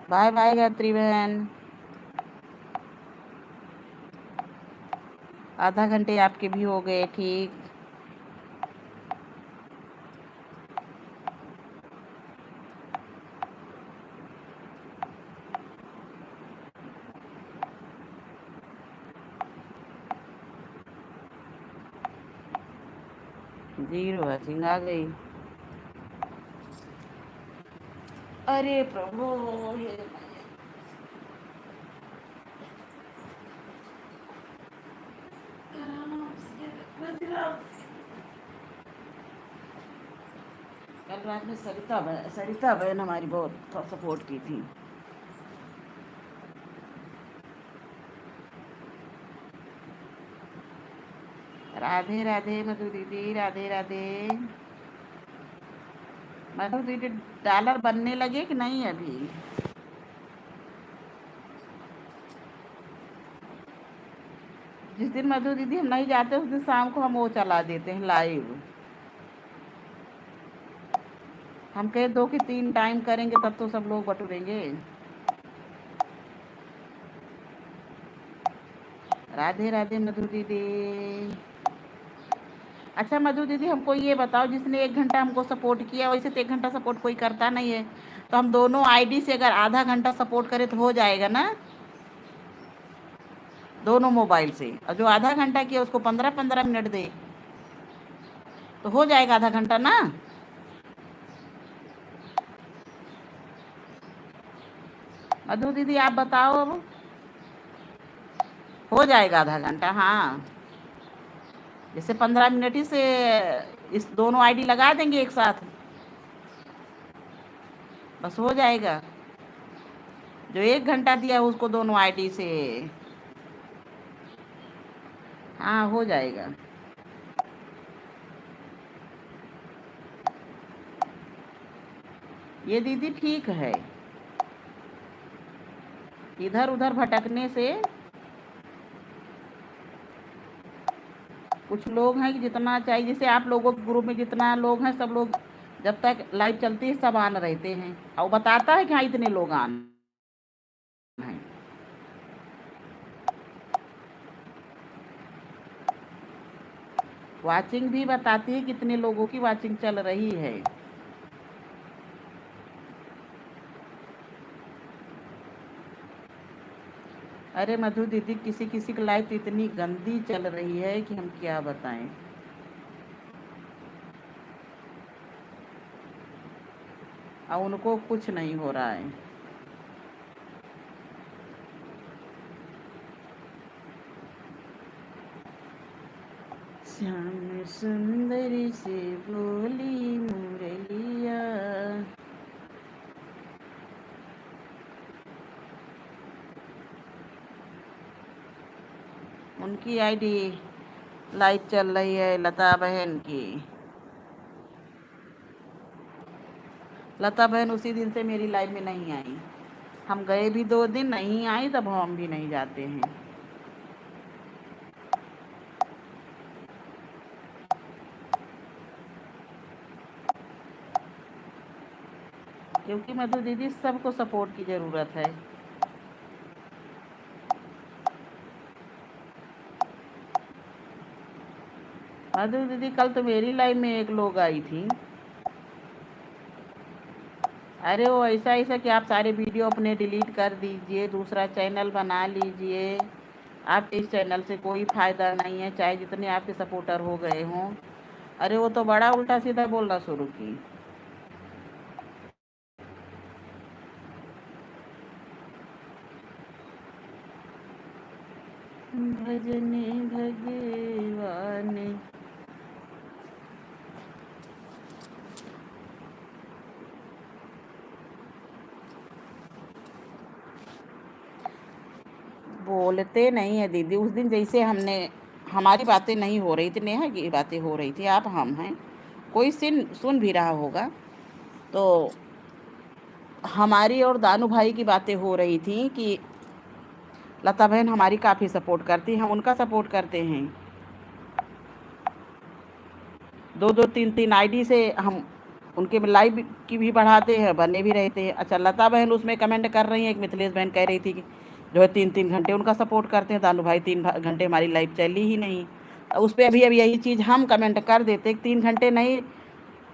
bye bye Gayatri बहन। आधा घंटे आपके भी हो गए, ठीक। जीरो वॉचिंग आ गई। अरे प्रभु हे कल रात में सरिता बहन हमारी बहुत सपोर्ट की थी। राधे राधे मधु दीदी, राधे राधे। मधु दीदी डॉलर बनने लगे कि नहीं अभी? जिस दिन मधु दीदी हम नहीं जाते उस दिन शाम को हम वो चला देते हैं लाइव। हम कहे 2 कि 3 टाइम करेंगे तब तो सब लोग बटुरेंगे। राधे राधे मधु दीदी। अच्छा मधु दीदी हमको ये बताओ, जिसने 1 घंटा हमको सपोर्ट किया वैसे तो 1 घंटा सपोर्ट कोई करता नहीं है, तो हम दोनों आईडी से अगर आधा घंटा सपोर्ट करें तो हो जाएगा ना? दोनों मोबाइल से, और जो आधा घंटा किया उसको 15-15 मिनट दे तो हो जाएगा आधा घंटा ना? मधु दीदी आप बताओ अब। हो जाएगा आधा घंटा, हाँ। जैसे 15 मिनट ही से इस दोनों आईडी लगा देंगे एक साथ, बस हो जाएगा। जो 1 घंटा दिया उसको दोनों आईडी से, हाँ हो जाएगा। ये दीदी ठीक है, इधर उधर भटकने से। कुछ लोग हैं कि जितना चाहिए, जैसे आप लोगों के ग्रुप में जितना लोग हैं सब लोग जब तक लाइव चलती है सब आन रहते हैं, और बताता है कि हाँ इतने लोग आन हैं। वाचिंग भी बताती है कितने लोगों की वाचिंग चल रही है। अरे मधु दीदी किसी किसी की लाइफ इतनी गंदी चल रही है कि हम क्या बताएं। और उनको कुछ नहीं हो रहा है। श्याम सुंदरी से बोली मुरलिया। उनकी आईडी लाइव चल रही है, लता बहन की। लता बहन उसी दिन से मेरी लाइफ में नहीं आई। हम गए भी 2 दिन, नहीं आई तब हम भी नहीं जाते हैं। क्योंकि मधु दीदी सबको सपोर्ट की ज़रूरत है। मधु दीदी कल तो मेरी लाइफ में एक लोग आई थी, अरे वो ऐसा ऐसा कि आप सारे वीडियो अपने डिलीट कर दीजिए, दूसरा चैनल बना लीजिए। आपके इस चैनल से कोई फ़ायदा नहीं है, चाहे जितने आपके सपोर्टर हो गए हों। अरे वो तो बड़ा उल्टा सीधा बोलना शुरू की। भजने भगवाने। बोलते नहीं है दीदी। उस दिन जैसे हमने हमारी बातें नहीं हो रही थी, नेहा की बातें हो रही थी, आप हम हैं, कोई सुन भी रहा होगा, तो हमारी और दानू भाई की बातें हो रही थी कि लता बहन हमारी काफ़ी सपोर्ट करती, हम उनका सपोर्ट करते हैं। 2-2 3-3 आईडी से हम उनके लाइव की भी बढ़ाते हैं, बने भी रहते हैं। अच्छा, लता बहन उसमें कमेंट कर रही हैं, एक मिथिलेश बहन कह रही थी कि जो है 3-3 घंटे उनका सपोर्ट करते हैं, दानू भाई 3 घंटे हमारी लाइव चली ही नहीं। उस पर अभी अभी यही चीज़ हम कमेंट कर देते, 3 घंटे नहीं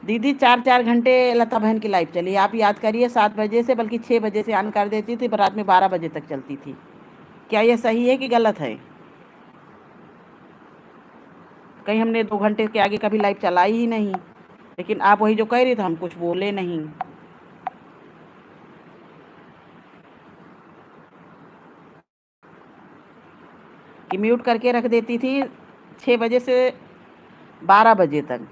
दीदी, 4-4 घंटे लता बहन की लाइव चली। आप याद करिए, 7 बजे से बल्कि 6 बजे से ऑन कर देती थी, रात में 12 बजे तक चलती थी। क्या ये सही है कि गलत है? कहीं हमने 2 घंटे के आगे कभी लाइव चलाई ही नहीं। लेकिन आप वही जो कह रही थे, हम कुछ बोले नहीं कि म्यूट करके रख देती थी 6 बजे से 12 बजे तक।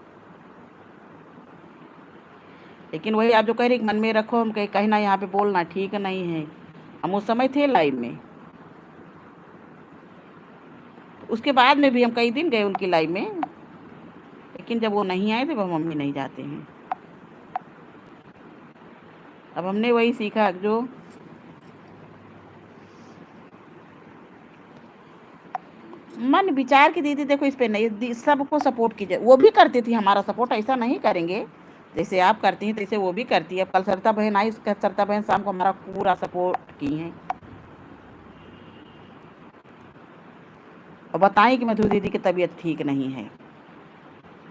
लेकिन वही आप जो कह रही मन में रखो, हम कहीं ना यहाँ पे बोलना ठीक नहीं है। हम उस समय थे लाइव में, उसके बाद में भी हम कई दिन गए उनकी लाइव में, लेकिन जब वो नहीं आए थे वो हम भी नहीं जाते हैं। अब हमने वही सीखा जो मन विचार की दीदी। देखो, इस पे नहीं, सबको सपोर्ट कीजिए। वो भी करती थी हमारा सपोर्ट, ऐसा नहीं करेंगे। जैसे आप करती हैं तैसे वो भी करती है। अब कल सरिता बहन आई, सरिता बहन शाम को हमारा पूरा सपोर्ट की हैं और बताई कि मधु दीदी की तबीयत ठीक नहीं है,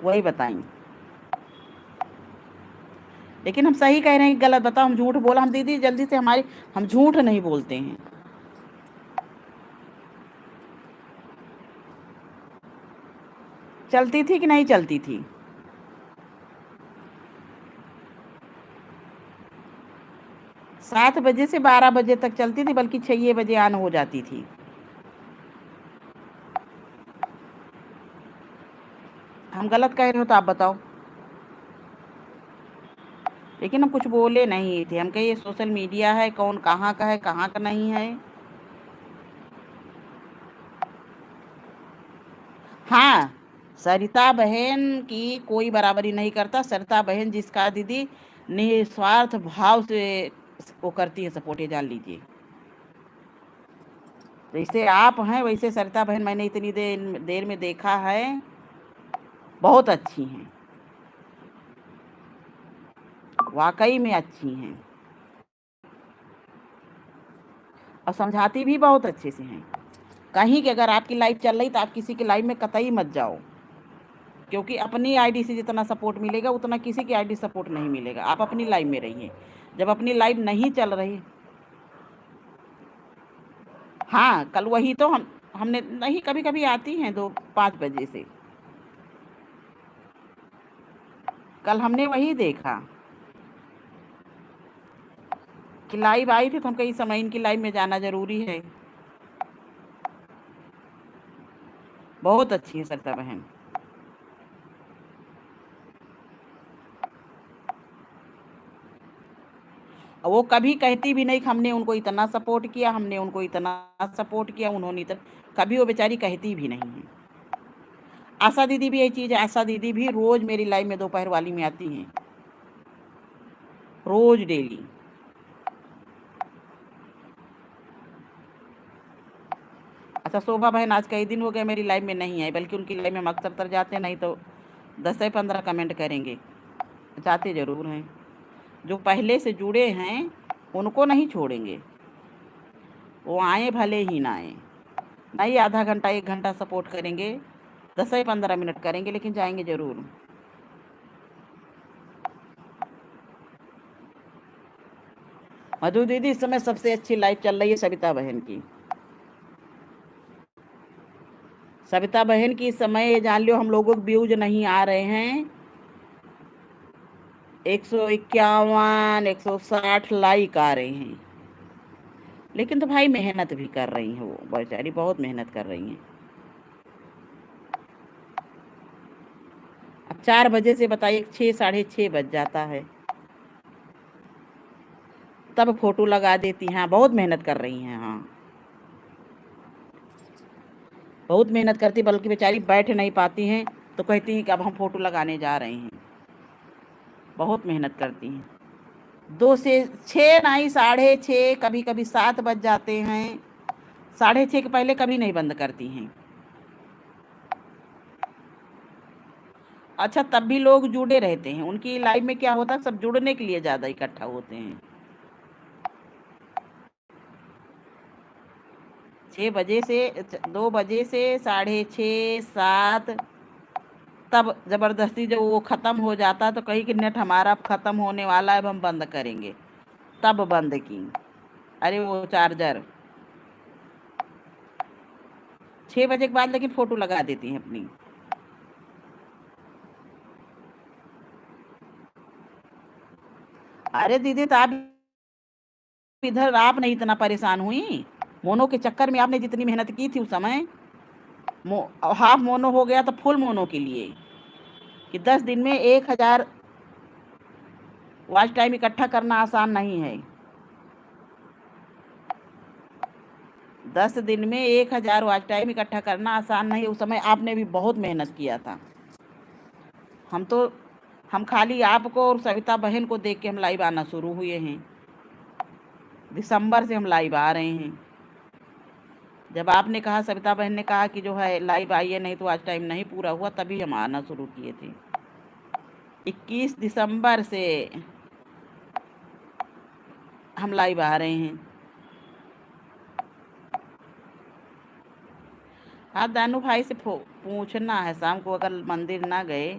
वही बताई। लेकिन हम सही कह रहे हैं कि गलत? बताओ, हम झूठ बोला? हम दीदी जल्दी से हमारी, हम झूठ नहीं बोलते हैं। चलती थी कि नहीं चलती थी? 7 बजे से 12 बजे तक चलती थी, बल्कि 6 बजे ऑन हो जाती थी। हम गलत कह रहे हो तो आप बताओ। लेकिन हम कुछ बोले नहीं थे, हम कहे ये सोशल मीडिया है, कौन कहाँ का है कहाँ का नहीं है। हाँ, सरिता बहन की कोई बराबरी नहीं करता। सरिता बहन जिसका दीदी निस्वार्थ भाव से वो करती है सपोर्ट, ये जान लीजिए। जैसे आप हैं वैसे सरिता बहन मैंने इतनी देर में देखा है, बहुत अच्छी हैं, वाकई में अच्छी हैं, और समझाती भी बहुत अच्छे से हैं। कहीं कि अगर आपकी लाइफ चल रही तो आप किसी की लाइफ में कतई मत जाओ, क्योंकि अपनी आईडी से जितना सपोर्ट मिलेगा उतना किसी की आईडी सपोर्ट नहीं मिलेगा। आप अपनी लाइफ में रहिए। जब अपनी लाइफ नहीं चल रही, हाँ, कल वही तो हमने नहीं, कभी कभी आती हैं 2-5 बजे से। कल हमने वही देखा कि लाइव आई थी, तो हम कहीं समय इनकी लाइव में जाना ज़रूरी है। बहुत अच्छी है सरिता बहन। और वो कभी कहती भी नहीं कि हमने उनको इतना सपोर्ट किया, हमने उनको इतना सपोर्ट किया, उन्होंने इतना, कभी वो बेचारी कहती भी नहीं है। आशा दीदी भी यही चीज़ है, आशा दीदी भी रोज़ मेरी लाइव में दोपहर वाली में आती हैं, रोज़ डेली। अच्छा, शोभा बहन आज कई दिन हो गए मेरी लाइव में नहीं आई, बल्कि उनकी लाइव में हम अक्सर तर जाते, नहीं तो 10 से 15 कमेंट करेंगे, जाते ज़रूर हैं। जो पहले से जुड़े हैं उनको नहीं छोड़ेंगे, वो आए भले ही ना आए। नहीं, आधा घंटा 1 घंटा सपोर्ट करेंगे, 10 से 15 मिनट करेंगे, लेकिन जाएंगे ज़रूर। मधु दीदी, इस समय सबसे अच्छी लाइव चल रही है सविता बहन की। सविता बहन की इस समय ये जान लियो हम लोगों को व्यूज नहीं आ रहे हैं। 151 160 लाइक आ रहे हैं। लेकिन तो भाई मेहनत भी कर रही हैं, वो बेचारी बहुत मेहनत कर रही हैं। अब 4 बजे से बताइए 6 साढ़े 6 बज जाता है, तब फोटो लगा देती हैं। हाँ, बहुत मेहनत कर रही हैं। हाँ, बहुत मेहनत करती, बल्कि बेचारी बैठ नहीं पाती हैं तो कहती हैं कि अब हम फोटो लगाने जा रहे हैं। बहुत मेहनत करती हैं। 2 से 6 नहीं, साढ़े 6, कभी कभी 7 बज जाते हैं। 6:30 के पहले कभी नहीं बंद करती हैं। अच्छा, तब भी लोग जुड़े रहते हैं। उनकी लाइफ में क्या होता है, सब जुड़ने के लिए ज़्यादा इकट्ठा होते हैं। 6 बजे से 2 बजे से 6:30 7, तब ज़बरदस्ती जब वो ख़त्म हो जाता तो कही कि नेट हमारा ख़त्म होने वाला है, अब हम बंद करेंगे, तब बंद की। अरे वो चार्जर 6 बजे के बाद लेकिन फ़ोटो लगा देती हैं अपनी। अरे दीदी, तो आप इधर आप नहीं इतना परेशान हुई। मोनो के चक्कर में आपने जितनी मेहनत की थी उस समय, हाफ मोनो हो गया तो फुल मोनो के लिए कि 10 दिन में 1000 वॉच टाइम इकट्ठा करना आसान नहीं है। 10 दिन में 1000 वॉच टाइम इकट्ठा करना आसान नहीं है। उस समय आपने भी बहुत मेहनत किया था। हम तो हम खाली आपको और सविता बहन को देख के हम लाइव आना शुरू हुए हैं। दिसंबर से हम लाइव आ रहे हैं। जब आपने कहा, सविता बहन ने कहा कि जो है लाइव आइए, नहीं तो आज टाइम नहीं पूरा हुआ, तभी हम आना शुरू किए थे। 21 दिसंबर से हम लाइव आ रहे हैं। हाँ, दानू भाई से पूछना है शाम को, अगर मंदिर ना गए।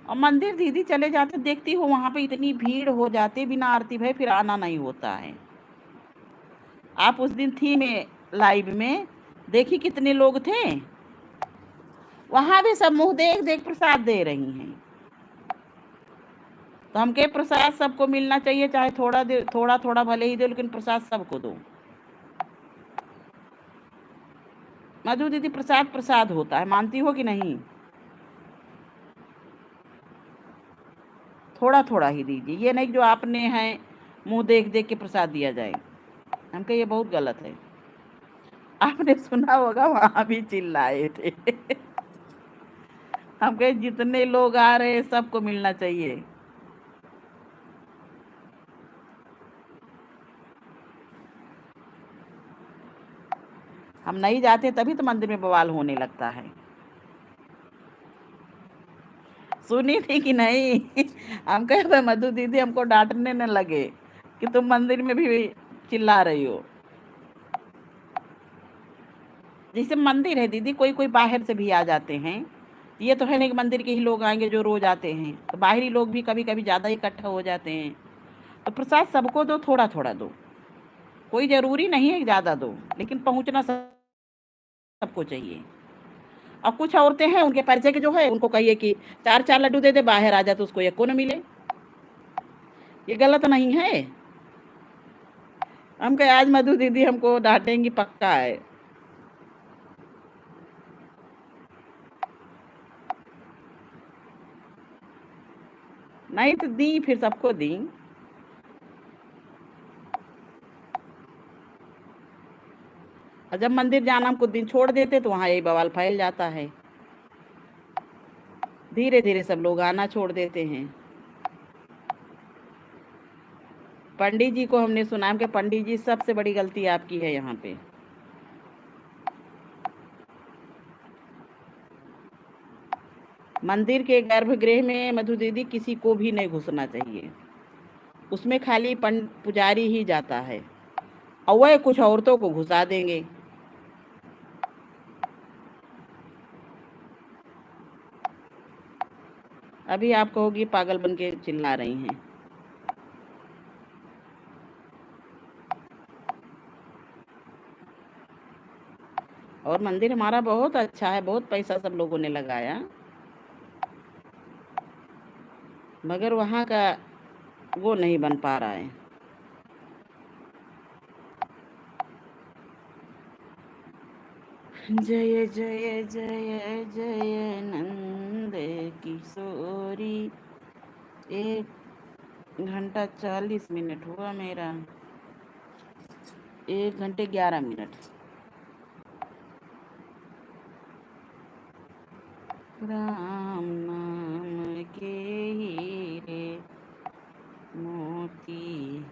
और मंदिर दीदी चले जाते, देखती हो वहाँ पे इतनी भीड़ हो जाती, बिना आरती भरे फिर आना नहीं होता है। आप उस दिन थी में लाइव में, देखी कितने लोग थे। वहाँ भी सब मुंह देख देख प्रसाद दे रही हैं। तो हम कहे प्रसाद सबको मिलना चाहिए, चाहे थोड़ा दे, थोड़ा थोड़ा भले ही दो, लेकिन प्रसाद सबको दो। मधु दीदी, प्रसाद प्रसाद होता है, मानती हो कि नहीं? थोड़ा थोड़ा ही दीजिए, ये नहीं जो आपने है मुंह देख देख के प्रसाद दिया जाए। हम कहे ये बहुत गलत है। आपने सुना होगा वहां भी चिल्लाए थे। हम कहे जितने लोग आ रहे हैं सबको मिलना चाहिए। हम नहीं जाते तभी तो मंदिर में बवाल होने लगता है। सुनी थी कि नहीं? हम कहे भाई मधु दीदी, हमको डांटने न लगे कि तुम मंदिर में भी चिल्ला रही हो। जैसे मंदिर है दीदी, कोई कोई बाहर से भी आ जाते हैं। ये तो है नहीं कि मंदिर के ही लोग आएंगे जो रोज आते हैं, तो बाहरी लोग भी कभी कभी ज़्यादा इकट्ठा हो जाते हैं। तो प्रसाद सबको दो, थोड़ा थोड़ा दो। कोई ज़रूरी नहीं है कि ज़्यादा दो, लेकिन पहुंचना सबको चाहिए। और कुछ औरतें हैं उनके परिचय के जो है, उनको कहिए कि 4 4 लड्डू दे दे, बाहर आ जाए तो उसको एको न मिले। ये गलत नहीं है। हम कहे आज मधु दीदी हमको डांटेंगी, पक्का है। नहीं तो दी, फिर सबको दी। और जब मंदिर जाना हम कुछ दिन छोड़ देते तो वहाँ यही बवाल फैल जाता है। धीरे धीरे सब लोग आना छोड़ देते हैं। पंडित जी को हमने सुना कि पंडित जी, सबसे बड़ी गलती आपकी है यहाँ पे। मंदिर के गर्भगृह में मधु दीदी किसी को भी नहीं घुसना चाहिए। उसमें खाली पुजारी ही जाता है, और वह कुछ औरतों को घुसा देंगे। अभी आप कहोगी पागल बन के चिल्ला रही हैं। और मंदिर हमारा बहुत अच्छा है, बहुत पैसा सब लोगों ने लगाया, मगर वहाँ का वो नहीं बन पा रहा है। जय जय जय जय नंद किशोरी। 1 घंटा 40 मिनट हुआ मेरा, 1 घंटे 11 मिनट। राम नाम के हीरे मोती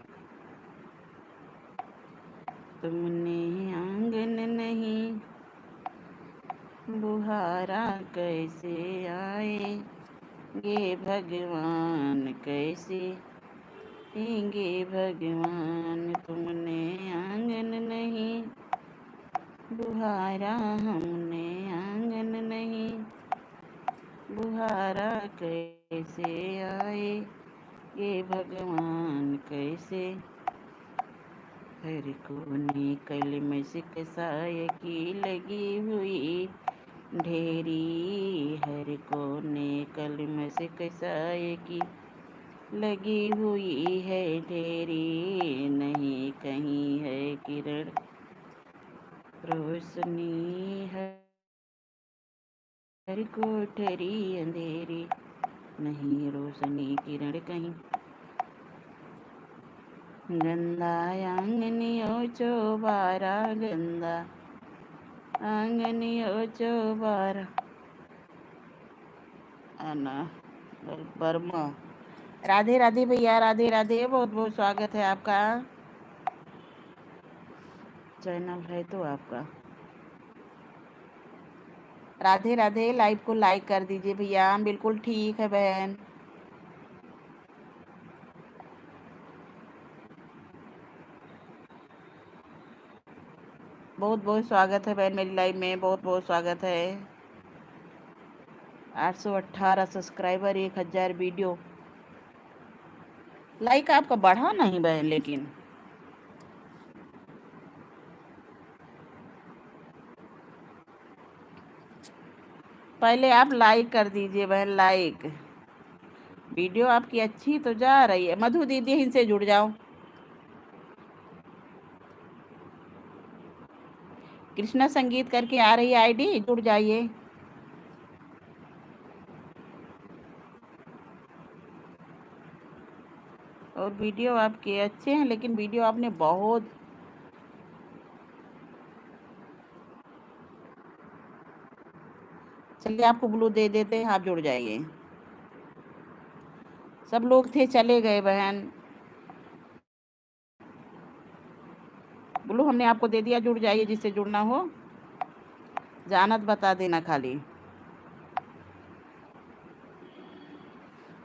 तुमने आंगन नहीं बुहारा, कैसे आए गे भगवान, कैसे आएंगे भगवान, तुमने आंगन नहीं बुहारा, हमने आंगन नहीं बुहारा, कैसे आए ये भगवान, कैसे। हर कोने कलम से कसाय की लगी हुई ढेरी, हर कोने कलम से कसाय की लगी हुई है ढेरी, नहीं कहीं है किरण रोशनी, हर कोठरी अंधेरी, नहीं रोशनी किरण कहीं। गंदा आंगनियो चौबारा, गंदा आंगनियो चौबारा। आना वर्मा। राधे राधे भैया, राधे राधे, बहुत बहुत स्वागत है आपका। चैनल है तो आपका। राधे राधे, लाइव को लाइक कर दीजिए भैया। बिल्कुल ठीक है बहन। बहुत बहुत स्वागत है बहन मेरी लाइव में, बहुत बहुत स्वागत है। 818 सब्सक्राइबर, 1000 वीडियो। लाइक आपका बढ़ा नहीं बहन, लेकिन पहले आप लाइक कर दीजिए बहन, लाइक। वीडियो आपकी अच्छी तो जा रही है। मधु दीदी, इनसे जुड़ जाओ। कृष्णा संगीत करके आ रही है आईडी, जुड़ जाइए। और वीडियो आपके अच्छे हैं, लेकिन वीडियो आपने बहुत। चलिए आपको ब्लू दे देते हैं, आप जुड़ जाइए। सब लोग थे चले गए बहन। ब्लू हमने आपको दे दिया, जुड़ जाइए जिससे जुड़ना हो। जानत बता देना खाली।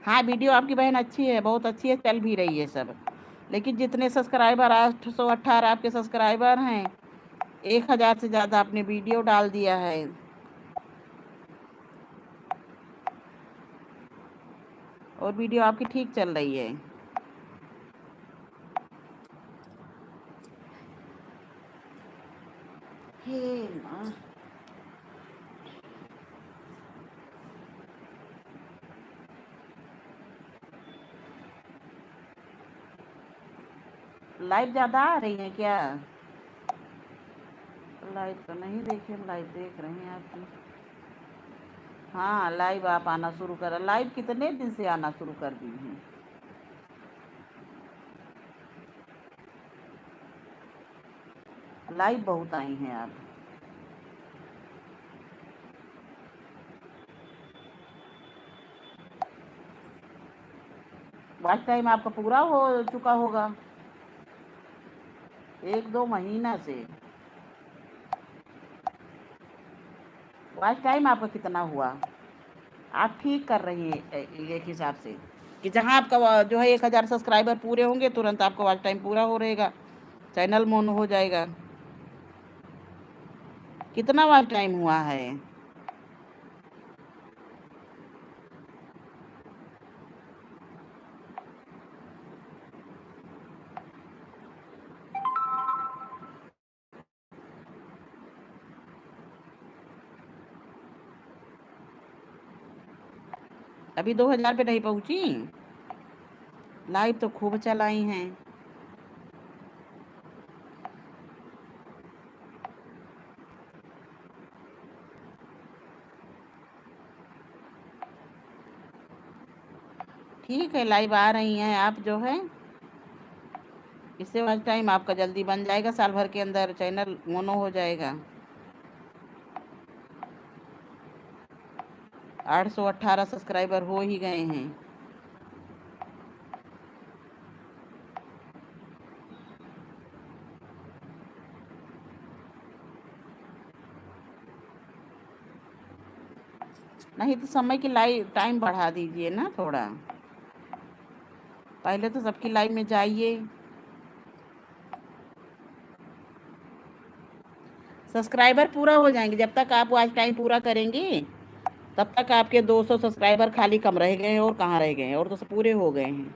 हाँ, वीडियो आपकी बहन अच्छी है, बहुत अच्छी है, चल भी रही है सब। लेकिन जितने सब्सक्राइबर, 818 आपके सब्सक्राइबर हैं, 1000 से ज़्यादा आपने वीडियो डाल दिया है। और वीडियो आपकी ठीक चल रही है। हे माँ, लाइव ज़्यादा आ रही है क्या? लाइव तो नहीं देखे, हम लाइव देख रहे हैं आपकी। हाँ, लाइव आप आना शुरू कर। लाइव कितने दिन से आना शुरू कर दी हैं? लाइव बहुत आई हैं आप। वॉच टाइम आपका पूरा हो चुका होगा 1-2 महीना से। वॉच टाइम आपका कितना हुआ? आप ठीक कर रही हैं एक हिसाब से, कि जहाँ आपका जो है 1000 सब्सक्राइबर पूरे होंगे, तुरंत आपका वॉच टाइम पूरा हो रहेगा, चैनल मोनो हो जाएगा। कितना वॉच टाइम हुआ है? अभी 2000 पे नहीं पहुंची। लाइव तो खूब चलाई हैं। ठीक है, लाइव आ रही हैं आप जो है। इससे वॉच टाइम आपका जल्दी बन जाएगा, साल भर के अंदर चैनल मोनो हो जाएगा। 818 सब्सक्राइबर हो ही गए हैं। नहीं तो समय की लाइव टाइम बढ़ा दीजिए ना थोड़ा। पहले तो सबकी लाइव में जाइए। सब्सक्राइबर पूरा हो जाएंगे, जब तक आप वॉच टाइम पूरा करेंगी तब तक आपके 200 सब्सक्राइबर खाली कम रह गए हैं, और कहाँ रह गए हैं, और तो सब पूरे हो गए हैं।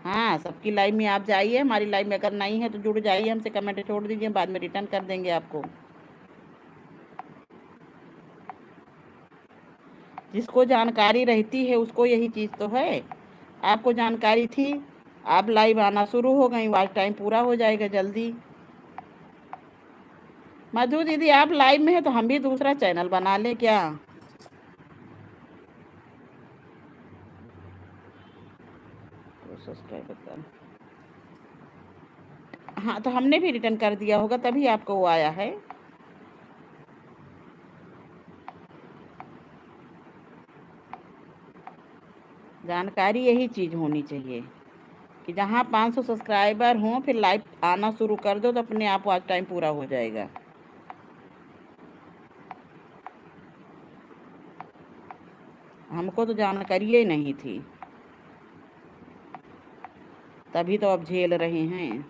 हाँ, सबकी लाइव में आप जाइए, हमारी लाइव में अगर नहीं है तो जुड़ जाइए, हमसे कमेंट छोड़ दीजिए, बाद में रिटर्न कर देंगे आपको। जिसको जानकारी रहती है उसको यही चीज़ तो है। आपको जानकारी थी, आप लाइव आना शुरू हो गई, वॉच टाइम पूरा हो जाएगा जल्दी। मधु दीदी आप लाइव में है तो हम भी दूसरा चैनल बना लें क्या? तो सब्सक्राइबर कर, हाँ तो हमने भी रिटर्न कर दिया होगा तभी आपको वो आया है। जानकारी यही चीज़ होनी चाहिए कि जहाँ 500 सब्सक्राइबर हों फिर लाइव आना शुरू कर दो तो अपने आप वॉच टाइम पूरा हो जाएगा। हमको तो जानकारी ही नहीं थी, तभी तो अब झेल रहे हैं।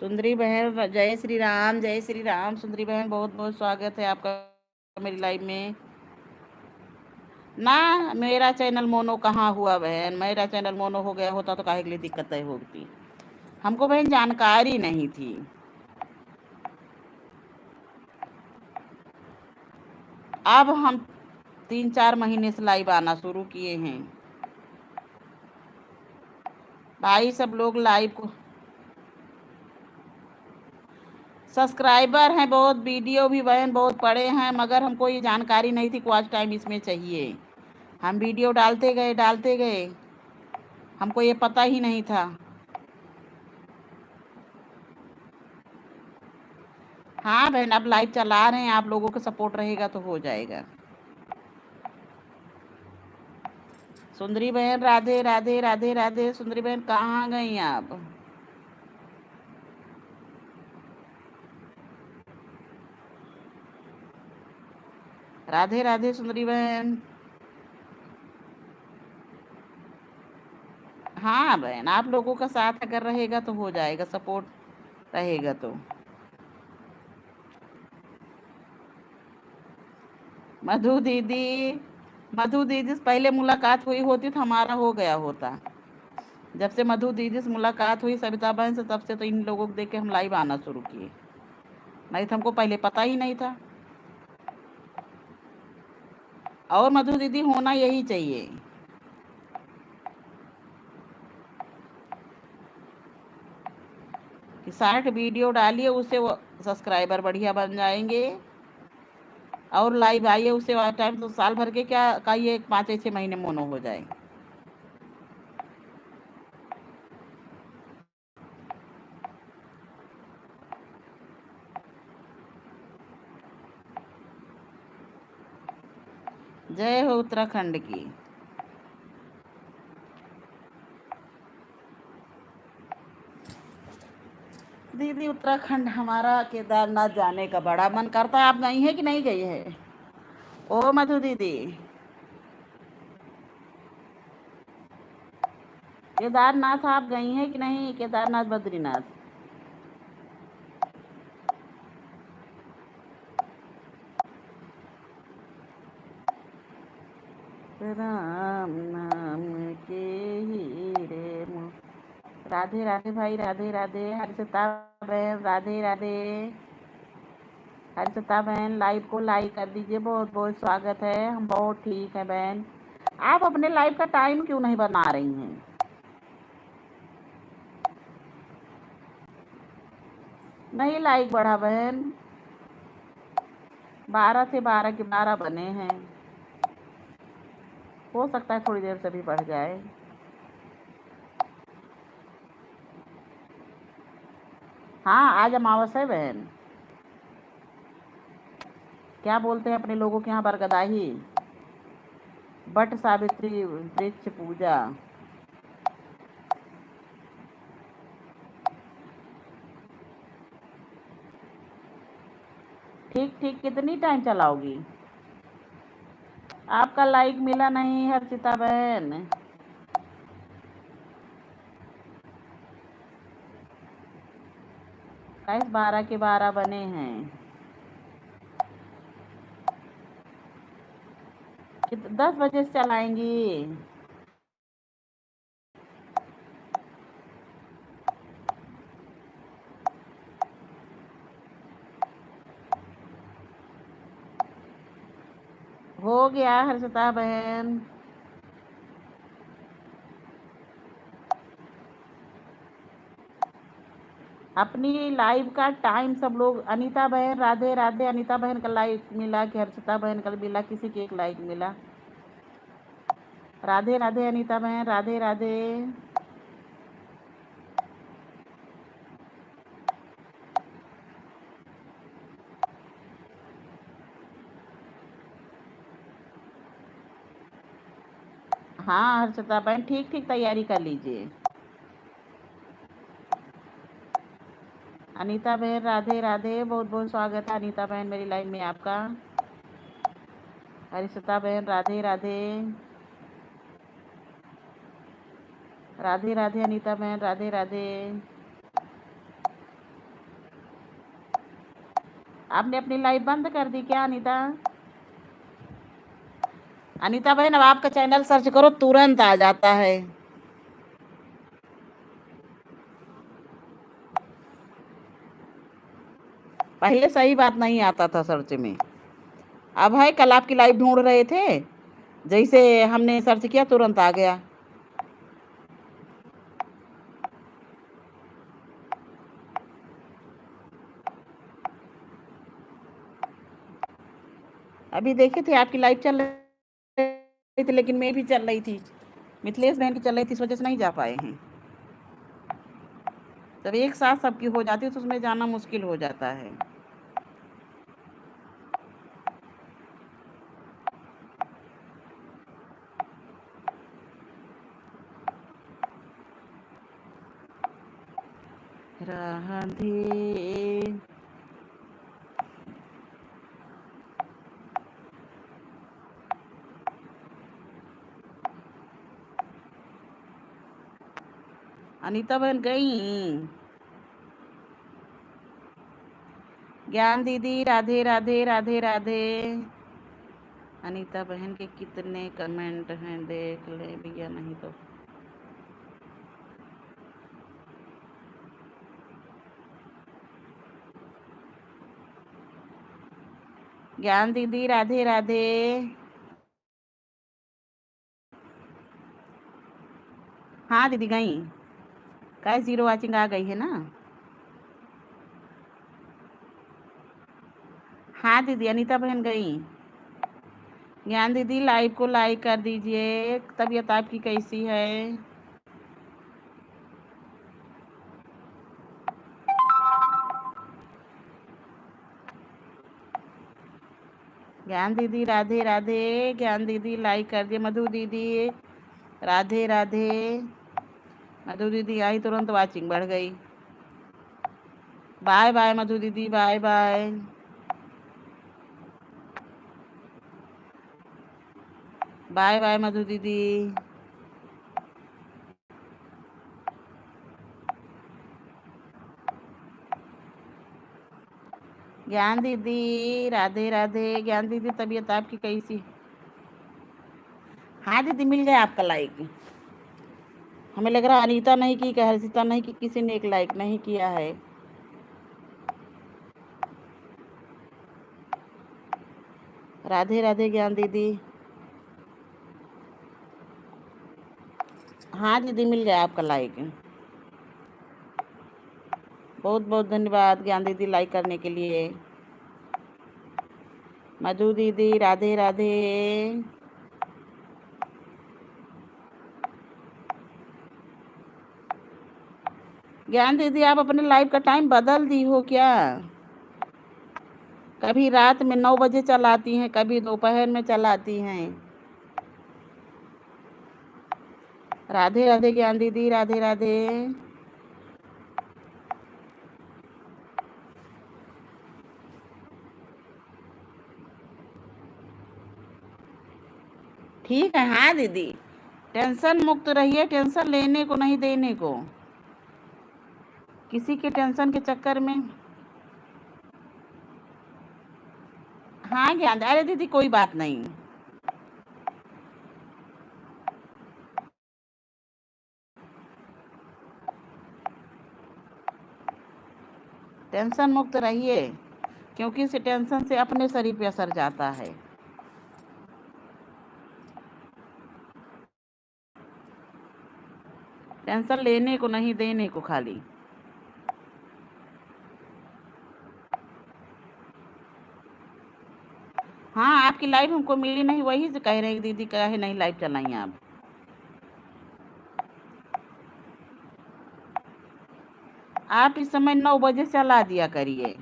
सुंदरी बहन जय श्री राम, जय श्री राम। सुंदरी बहन बहुत बहुत स्वागत है आपका मेरी लाइव में। ना, मेरा चैनल मोनो कहाँ हुआ बहन, मेरा चैनल मोनो हो गया होता तो काहे के लिए दिक्कतें होती। हमको बहन जानकारी नहीं थी। अब हम 3-4 महीने से लाइव आना शुरू किए हैं। भाई सब लोग लाइव को सब्सक्राइबर हैं बहुत, वीडियो भी बहन बहुत पड़े हैं, मगर हमको ये जानकारी नहीं थी कि वॉच टाइम इसमें चाहिए। हम वीडियो डालते गए, हमको ये पता ही नहीं था। हाँ बहन, अब लाइव चला रहे हैं, आप लोगों का सपोर्ट रहेगा तो हो जाएगा। सुंदरी बहन राधे राधे राधे राधे। सुंदरी बहन कहाँ गई आप? राधे राधे सुंदरी बहन। हाँ बहन, आप लोगों का साथ अगर रहेगा तो हो जाएगा, सपोर्ट रहेगा तो। मधु दीदी, मधु दीदी से पहले मुलाकात हुई होती तो हमारा हो गया होता। जब से मधु दीदी से मुलाकात हुई सविता बहन से, तब से तो इन लोगों को देख के हम लाइव आना शुरू किए, नहीं तो हमको पहले पता ही नहीं था। और मधु दीदी होना यही चाहिए कि 60 वीडियो डालिए, उससे वो सब्सक्राइबर बढ़िया बन जाएंगे। और लाइव आइए, उससे वाला टाइम तो साल भर के क्या का, ये 5 या 6 महीने मोनो हो जाए। जय हो उत्तराखंड की। दीदी उत्तराखंड हमारा केदारनाथ जाने का बड़ा मन करता है। आप गई हैं कि नहीं गई है? ओ मधु दीदी, केदारनाथ आप गई हैं कि नहीं? केदारनाथ बद्रीनाथ। राम नाम के हीरे राधे राधे भाई, राधे राधे। हर्षिता बहन राधे राधे। हर्षिता बहन लाइव को लाइक कर दीजिए, बहुत बहुत स्वागत है। हम बहुत ठीक है बहन। आप अपने लाइव का टाइम क्यों नहीं बना रही हैं? नहीं लाइक बढ़ा बहन, 12 से 12 के 12 बने हैं। हो सकता है थोड़ी देर से भी बढ़ जाए। हाँ आज अमावस है बहन। क्या बोलते हैं अपने लोगों के यहाँ, बरगदाही, बट सावित्री वृक्ष पूजा। ठीक ठीक, कितनी टाइम चलाओगी? आपका लाइक मिला नहीं हर्षिता बहन। 12 के 12 बने हैं। 10 बजे से चलाएंगी। हो गया हर्षिता बहन। अपनी लाइव का टाइम सब लोग, अनीता बहन राधे राधे। अनीता बहन का लाइक मिला कि हर्षिता बहन का मिला? किसी के एक लाइक मिला। राधे राधे अनीता बहन, राधे राधे। हाँ हर्षिता बहन, ठीक ठीक तैयारी कर लीजिए। अनीता बहन राधे राधे, बहुत बहुत स्वागत है अनीता बहन मेरी लाइव में आपका। हर्षिता बहन राधे राधे। राधे राधे अनीता बहन, राधे राधे। आपने अपनी लाइव बंद कर दी क्या अनीता? अनीता बहन अब आपका चैनल सर्च करो, तुरंत आ जाता है। पहले सही बात नहीं आता था सर्च में। अब है, कल आपकी लाइव ढूंढ रहे थे, जैसे हमने सर्च किया तुरंत आ गया। अभी देखे थे आपकी लाइव चल रही थी, लेकिन मैं भी चल रही थी, मिथिलेश बहन की चल रही थी, इस वजह से नहीं जा पाए हैं। जब एक साथ सबकी हो जाती है तो उसमें जाना मुश्किल हो जाता है। राधे। अनीता बहन गई। ज्ञान दीदी राधे राधे, राधे राधे। अनीता बहन के कितने कमेंट हैं देख ले भैया, नहीं तो। ज्ञान दीदी राधे राधे। हाँ दीदी गई। काय 0 वाचिंग आ गई है ना। हाँ दीदी अनीता बहन गई। ज्ञान दीदी लाइव को लाइक कर दीजिए। तबीयत आपकी कैसी है? ज्ञान दीदी राधे राधे। ज्ञान दीदी लाइक कर दिए। मधु दीदी राधे राधे। मधु दीदी आई तुरंत वाचिंग बढ़ गई। बाय बाय मधु दीदी, बाय बाय। बाय बाय मधु दीदी। ज्ञान दीदी राधे राधे। ज्ञान दीदी तबीयत आपकी कैसी? हाँ दीदी मिल गया आपका लाइक। हमें लग रहा अनीता नहीं की, हर्षिता नहीं की, किसी ने एक लाइक नहीं किया है। राधे राधे ज्ञान दीदी। हाँ दीदी, मिल गया आपका लाइक। बहुत बहुत धन्यवाद ज्ञान दीदी लाइक करने के लिए। मधु दीदी राधे राधे। ज्ञान दीदी, आप अपने लाइव का टाइम बदल दी हो क्या? कभी रात में 9 बजे चलाती हैं, कभी दोपहर में चलाती हैं। राधे राधे ज्ञान दीदी, राधे राधे। ठीक है। हाँ दीदी, टेंशन मुक्त रहिए, टेंशन लेने को नहीं देने को, किसी के टेंशन के चक्कर में। हाँ ज्ञान, अरे दीदी कोई बात नहीं। टेंशन मुक्त रहिए, क्योंकि इस टेंशन से अपने शरीर पे असर जाता है। टेंशन लेने को नहीं देने को खाली। हाँ, आपकी लाइव हमको मिली नहीं, वही से कह रहे हैं दीदी काहे नहीं लाइव चलाई आप। आप इस समय 9 बजे चला दिया करिए।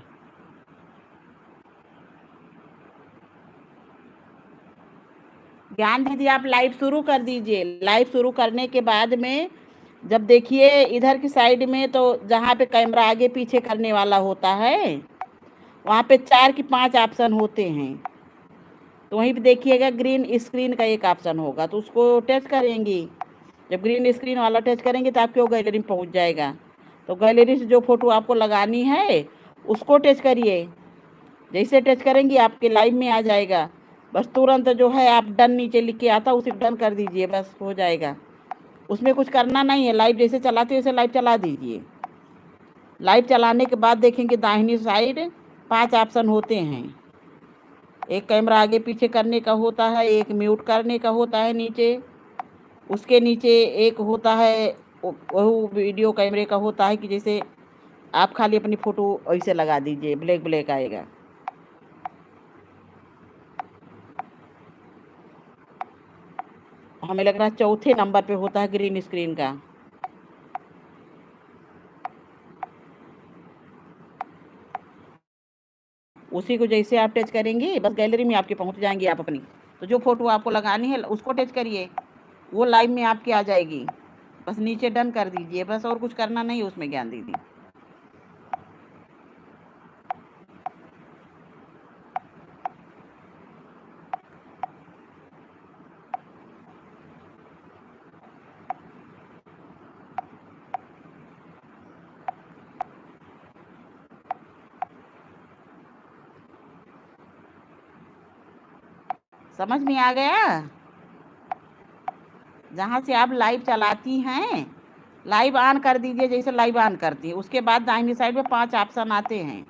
ज्ञान दीदी, आप लाइव शुरू कर दीजिए। लाइव शुरू करने के बाद में जब देखिए इधर की साइड में, तो जहाँ पे कैमरा आगे पीछे करने वाला होता है, वहाँ पे 4 की 5 ऑप्शन होते हैं। तो वहीं पे देखिएगा ग्रीन स्क्रीन का एक ऑप्शन होगा, तो उसको टच करेंगी। जब ग्रीन स्क्रीन वाला टच करेंगे तो आपके वो गैलरी में पहुँच जाएगा। तो गैलरी से जो फ़ोटो आपको लगानी है उसको टच करिए। जैसे टच करेंगी आपके लाइव में आ जाएगा। बस तुरंत जो है आप डन नीचे लिख के आता, उसे डन कर दीजिए, बस हो जाएगा। उसमें कुछ करना नहीं है, लाइव जैसे चलाते वैसे लाइव चला दीजिए। लाइव चलाने के बाद देखेंगे दाहिनी साइड 5 ऑप्शन होते हैं। एक कैमरा आगे पीछे करने का होता है, एक म्यूट करने का होता है नीचे, उसके नीचे एक होता है वो वीडियो कैमरे का होता है कि जैसे आप खाली अपनी फ़ोटो ऐसे लगा दीजिए, ब्लैक ब्लैक आएगा। हमें लग रहा है चौथे नंबर पे होता है ग्रीन स्क्रीन का। उसी को जैसे आप टच करेंगे बस गैलरी में आपके पहुंच जाएंगे आप अपनी। तो जो फ़ोटो आपको लगानी है उसको टच करिए, वो लाइव में आपके आ जाएगी। बस नीचे डन कर दीजिए, बस और कुछ करना नहीं है उसमें ज्ञान दीदी। समझ में आ गया? जहाँ से आप लाइव चलाती हैं, लाइव ऑन कर दीजिए। जैसे लाइव ऑन करती है उसके बाद दाहिनी साइड में 5 ऑप्शन आते हैं।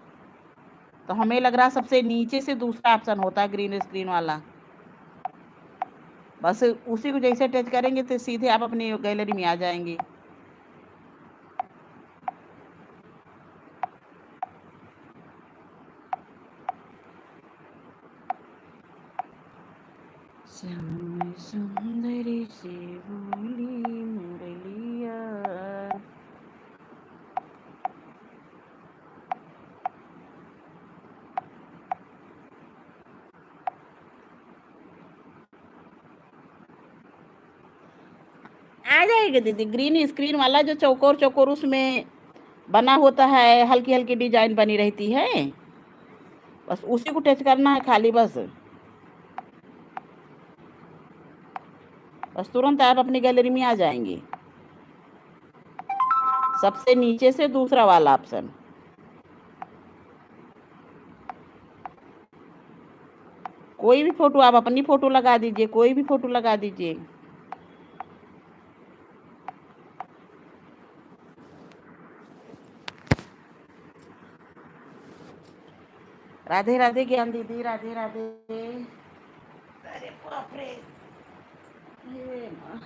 तो हमें लग रहा सबसे नीचे से दूसरा ऑप्शन होता है ग्रीन स्क्रीन वाला। बस उसी को जैसे टच करेंगे तो सीधे आप अपनी गैलरी में आ जाएंगे। श्याम सुंदरी से बोली मुरलिया। आ जाएगा दीदी, ग्रीन स्क्रीन वाला जो चौकोर चौकोर उसमें बना होता है, हल्की हल्की डिजाइन बनी रहती है, बस उसी को टच करना है खाली। बस बस तुरंत आप अपनी गैलरी में आ जाएंगे। सबसे नीचे से दूसरा वाला ऑप्शन। कोई भी फोटो, आप अपनी फोटो लगा दीजिए, कोई भी फोटो लगा दीजिए। राधे राधे ज्ञान दीदी, राधे राधे। अरे बाप रे, ये माँ।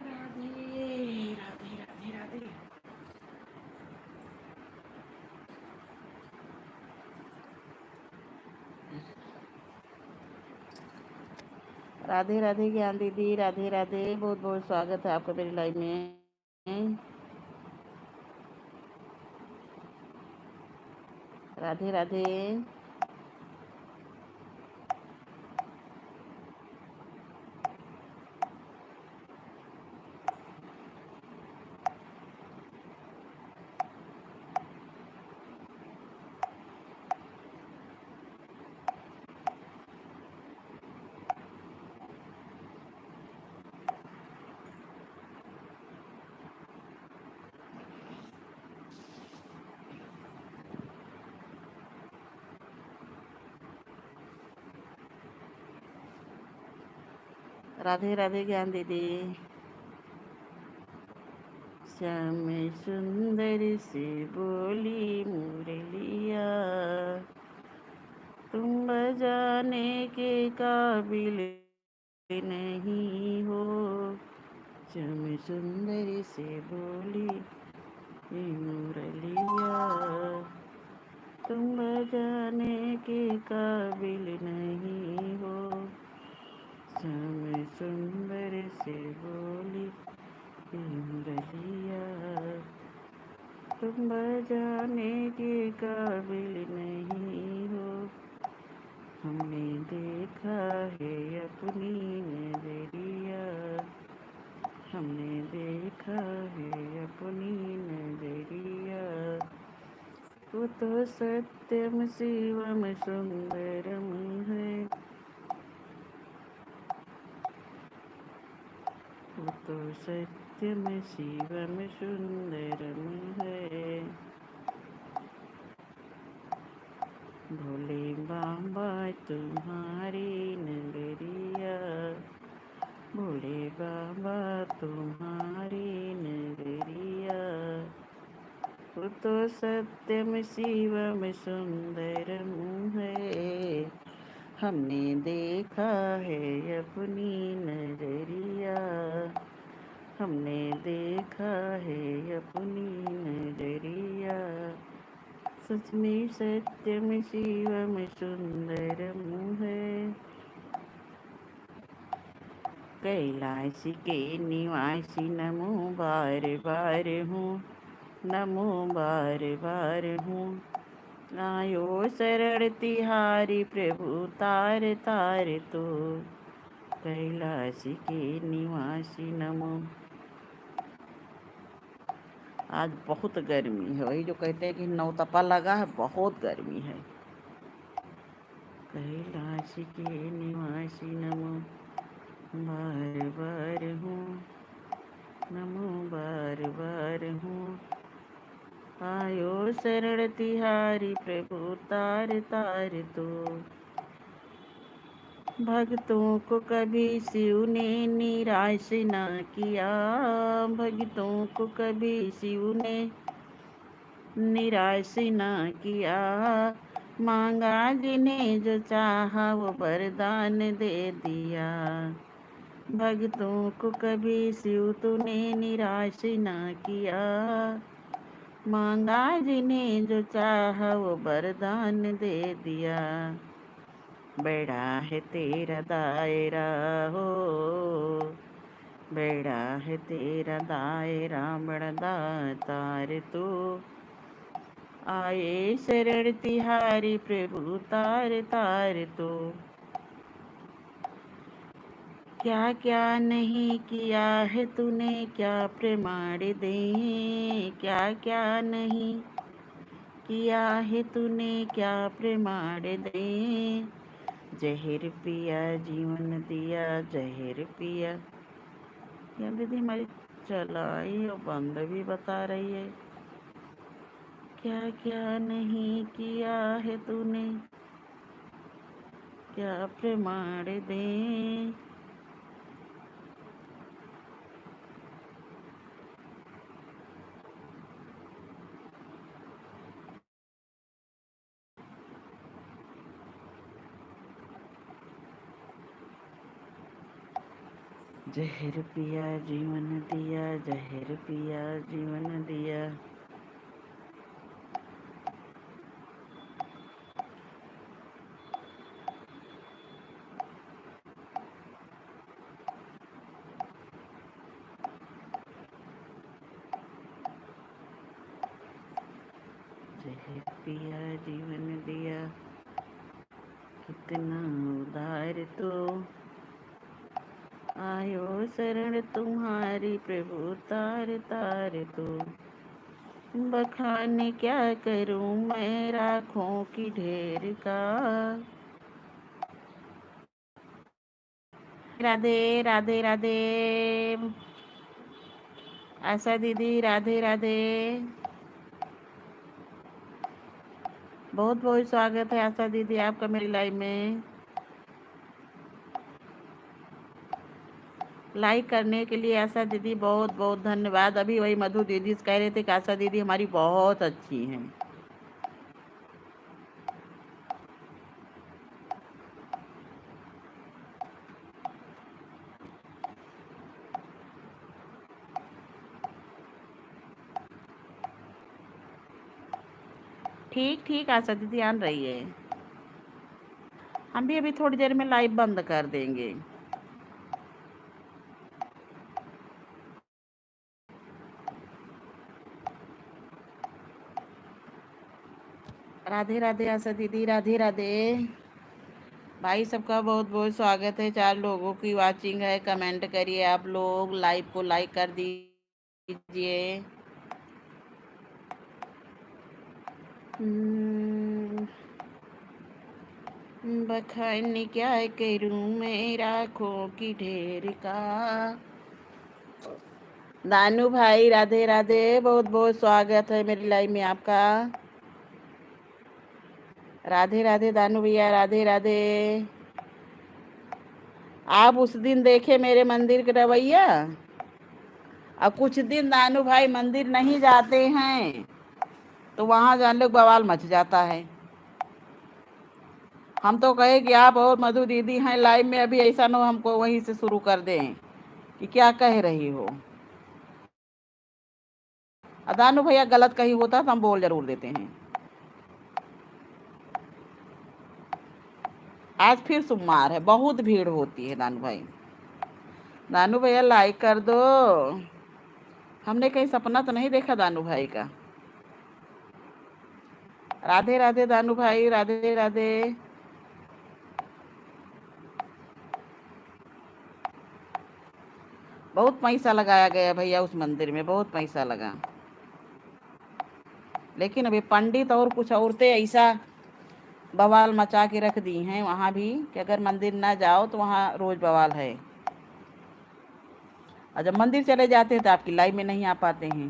राधे राधे राधे राधे। राधे राधे ज्ञान दीदी, राधे राधे, बहुत बहुत स्वागत है आपका मेरी लाइव में। राधे राधे। राधे राधे ज्ञान दीदी। श्याम सुंदर से बोली मुरलिया, तुम बजाने के काबिल नहीं हो। श्याम सुंदर से बोली मुरलिया, तुम बजाने के काबिल नहीं हो। श्याम सुंदर से बोली मुरलिया, तुम बजाने के काबिल नहीं हो। हमने देखा है अपनी नजरिया, हमने देखा है अपनी नजरिया। वो तो सत्यम शिवम सुंदरम है, वो तो सत्यम शिवम सुंदरम है। भोले बाबा तुम्हारी नगरिया, भोले बाबा तुम्हारी नगरिया। वो तो सत्यम शिवम सुंदरम है, हमने देखा है अपनी नजरिया, हमने देखा है अपनी नजरिया। सच में सत्यम शिवम सुंदरम है। कैलाश के निवासी नमो बार बार हूँ, नमो बार बार हूँ। आयो शरण तिहारी प्रभु तार तार तो, कैलाश के निवासी नमो। आज बहुत गर्मी है, वही जो कहते हैं कि नौतपा लगा है, बहुत गर्मी है। कैलाश के निवासी नमो बार बार हूँ, नमो बार बार हूँ। आयो शरण तिहारी प्रभु तार तार तो, भक्तों को कभी शिव ने निराश ना किया, भक्तों को कभी शिव ने निराश ना किया। मांगा जिन्हें जो चाहा वो वरदान दे दिया, भक्तों को कभी शिव तूने निराश ना किया। मांगा जिन्हें जो चाहा वो वरदान दे दिया। बड़ा है तेरा दायरा हो, बड़ा है तेरा दायरा, बड़ा दातार तू। आए शरण तिहारी प्रभु तार तार तो, क्या क्या नहीं किया है तूने, क्या प्रमाण दे, क्या क्या नहीं किया है तूने क्या प्रमाण दे, जहर पिया जीवन दिया जहर पिया। क्या दीदी हमारी चलाई और बंद भी बता रही है। क्या क्या नहीं किया है तूने क्या प्रमाण दे। जहर पिया जीवन दिया जहर पिया जीवन दिया। जहर पिया जीवन दिया। कितना उदार तो आयो शरण तुम्हारी प्रभु तार तार तो। बखान क्या करूं मैं राखों की ढेर का। राधे राधे राधे। आशा दीदी राधे राधे। बहुत बहुत स्वागत है आशा दीदी आपका मेरी लाइव में। लाइक करने के लिए आशा दीदी बहुत बहुत धन्यवाद। अभी वही मधु दीदी कह रहे थे कि आशा दीदी हमारी बहुत अच्छी हैं। ठीक ठीक आशा दीदी आन रही है। हम भी अभी थोड़ी देर में लाइव बंद कर देंगे। राधे राधे आशा दीदी राधे राधे। भाई सबका बहुत बहुत स्वागत है। 4 लोगों की वाचिंग है। कमेंट करिए आप लोग, लाइव को लाइक कर दीजिए। बखान क्या करूं मैं राखों की ढेर का। दानू भाई राधे राधे। बहुत बहुत स्वागत है मेरी लाइव में आपका। राधे राधे दानू भैया राधे राधे। आप उस दिन देखे मेरे मंदिर का रवैया। अब कुछ दिन दानू भाई मंदिर नहीं जाते हैं तो वहाँ जान लोग बवाल मच जाता है। हम तो कहे कि आप और मधु दीदी हैं लाइव में, अभी ऐसा ना हो हमको वहीं से शुरू कर दें कि क्या कह रही हो। दानू भैया गलत कहीं होता तो हम बोल जरूर देते हैं। आज फिर सोमवार है, बहुत भीड़ होती है दानू भाई। दानू भैया लाइक कर दो। हमने कहीं सपना तो नहीं देखा दानू भाई का। राधे राधे दानू भाई राधे राधे। बहुत पैसा लगाया गया भैया उस मंदिर में, बहुत पैसा लगा। लेकिन अभी पंडित और कुछ औरतें ऐसा बवाल मचा के रख दी हैं वहाँ भी कि अगर मंदिर ना जाओ तो वहाँ रोज बवाल है। और जब मंदिर चले जाते हैं तो आपकी लाइव में नहीं आ पाते हैं।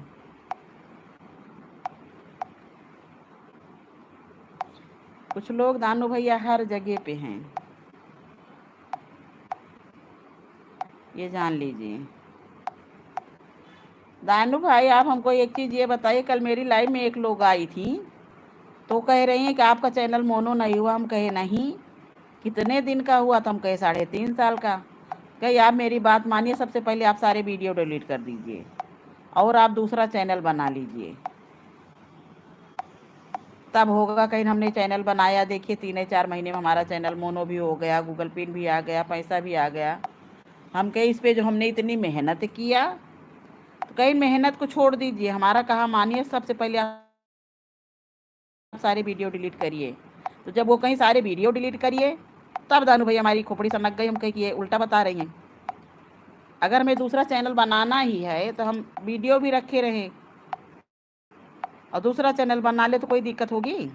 कुछ लोग दानू भैया हर जगह पे हैं, ये जान लीजिए। दानू भाई आप हमको एक चीज़ ये बताइए, कल मेरी लाइव में एक लोग आई थी तो कह रही हैं कि आपका चैनल मोनो नहीं हुआ। हम कहे नहीं। कितने दिन का हुआ? तो हम कहे 3.5 साल का। कही आप मेरी बात मानिए, सबसे पहले आप सारे वीडियो डिलीट कर दीजिए और आप दूसरा चैनल बना लीजिए, तब होगा। कहीं हमने चैनल बनाया, देखिए 3-4 महीने में हमारा चैनल मोनो भी हो गया, गूगल पिन भी आ गया, पैसा भी आ गया। हम कहीं इस पे जो हमने इतनी मेहनत किया, तो कहीं मेहनत को छोड़ दीजिए, हमारा कहा मानिए। सबसे पहले आप सारे वीडियो डिलीट करिए। तो जब वो कहीं सारे वीडियो डिलीट करिए तब दानू भैया हमारी खोपड़ी सनक गई। हम कहीं कि ये उल्टा बता रही हैं। अगर हमें दूसरा चैनल बनाना ही है तो हम वीडियो भी रखे रहें, और दूसरा चैनल बना ले तो कोई दिक्कत होगी?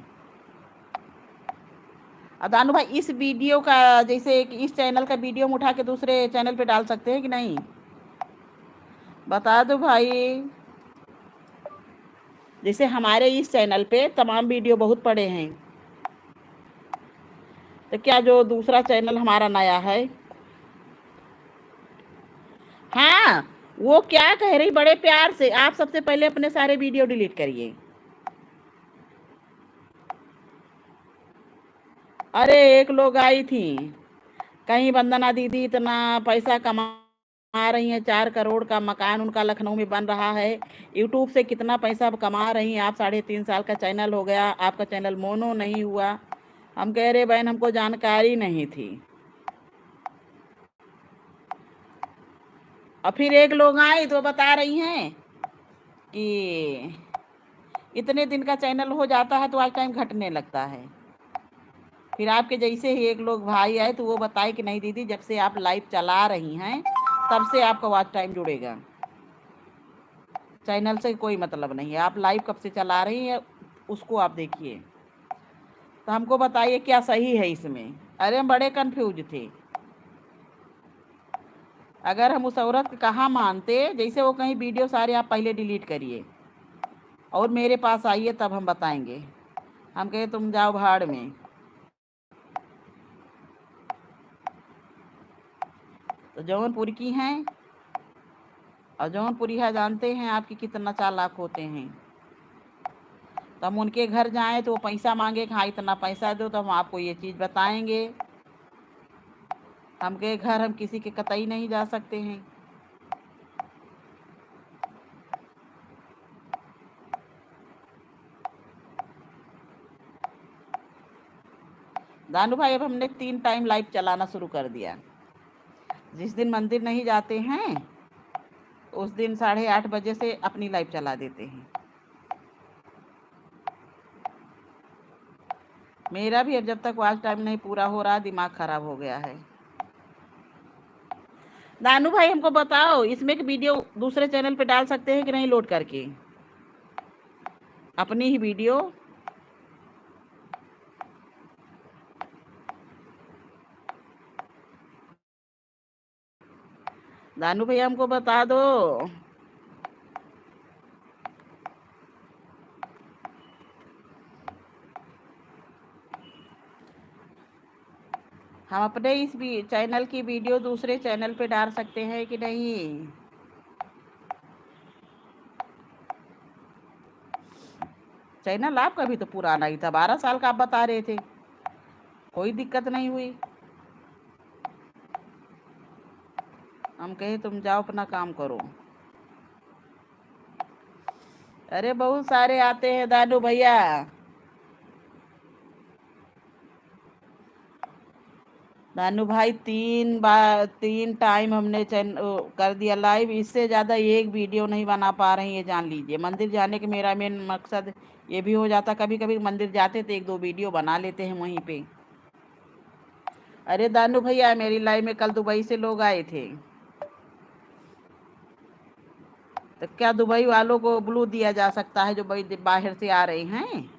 अब दानू भाई इस वीडियो का, जैसे कि इस चैनल का वीडियो हम उठा के दूसरे चैनल पे डाल सकते हैं कि नहीं? बता दो भाई। जैसे हमारे इस चैनल पे तमाम वीडियो बहुत पड़े हैं, तो क्या जो दूसरा चैनल हमारा नया है, हाँ, वो क्या कह रही बड़े प्यार से, आप सबसे पहले अपने सारे वीडियो डिलीट करिए। अरे एक लोग आई थी, कहीं वंदना दीदी इतना पैसा कमा रही हैं, 4 करोड़ का मकान उनका लखनऊ में बन रहा है, यूट्यूब से कितना पैसा कमा रही हैं आप, 3.5 साल का चैनल हो गया, आपका चैनल मोनो नहीं हुआ। हम कह रहे बहन हमको जानकारी नहीं थी। और फिर एक लोग आई तो बता रही हैं कि इतने दिन का चैनल हो जाता है तो आज टाइम घटने लगता है। फिर आपके जैसे ही एक लोग भाई आए तो वो बताए कि नहीं दीदी, जब से आप लाइव चला रही हैं तब से आपका वॉच टाइम जुड़ेगा, चैनल से कोई मतलब नहीं है, आप लाइव कब से चला रही हैं उसको आप देखिए। तो हमको बताइए क्या सही है इसमें? अरे हम बड़े कंफ्यूज थे। अगर हम उस औरत को कहाँ मानते, जैसे वो कहीं वीडियो सारे आप पहले डिलीट करिए और मेरे पास आइए तब हम बताएंगे। हम कहे तुम जाओ भाड़ में। तो जौनपुर की हैं, और जौनपुरी है जानते हैं आपकी कितना चालाक होते हैं। तो हम उनके घर जाएं तो वो पैसा मांगे कि हाँ इतना पैसा दो तो हम आपको ये चीज़ बताएंगे। हम के घर हम किसी के कतई नहीं जा सकते हैं। दानू भाई अब हमने 3 टाइम लाइव चलाना शुरू कर दिया। जिस दिन मंदिर नहीं जाते हैं उस दिन 8:30 बजे से अपनी लाइव चला देते हैं। मेरा भी अब जब तक वॉच टाइम नहीं पूरा हो रहा दिमाग खराब हो गया है। दानू भाई हमको बताओ इसमें कि वीडियो दूसरे चैनल पे डाल सकते हैं कि नहीं लोड करके अपनी ही वीडियो? दानू भैया हमको बता दो। हम अपने इस चैनल की वीडियो दूसरे चैनल पे डाल सकते हैं कि नहीं? चैनल आपका भी तो पुराना ही था, 12 साल का आप बता रहे थे, कोई दिक्कत नहीं हुई। हम कहे तुम जाओ अपना काम करो। अरे बहुत सारे आते हैं दानू भैया। दानू भाई 3 टाइम हमने कर दिया लाइव, इससे ज़्यादा एक वीडियो नहीं बना पा रहे हैं, ये जान लीजिए। मंदिर जाने के मेरा मेन मकसद ये भी हो जाता, कभी कभी मंदिर जाते तो 1-2 वीडियो बना लेते हैं वहीं पे। अरे दानू भैया मेरी लाइव में कल दुबई से लोग आए थे, तो क्या दुबई वालों को ब्लू दिया जा सकता है जो बाहर से आ रहे हैं?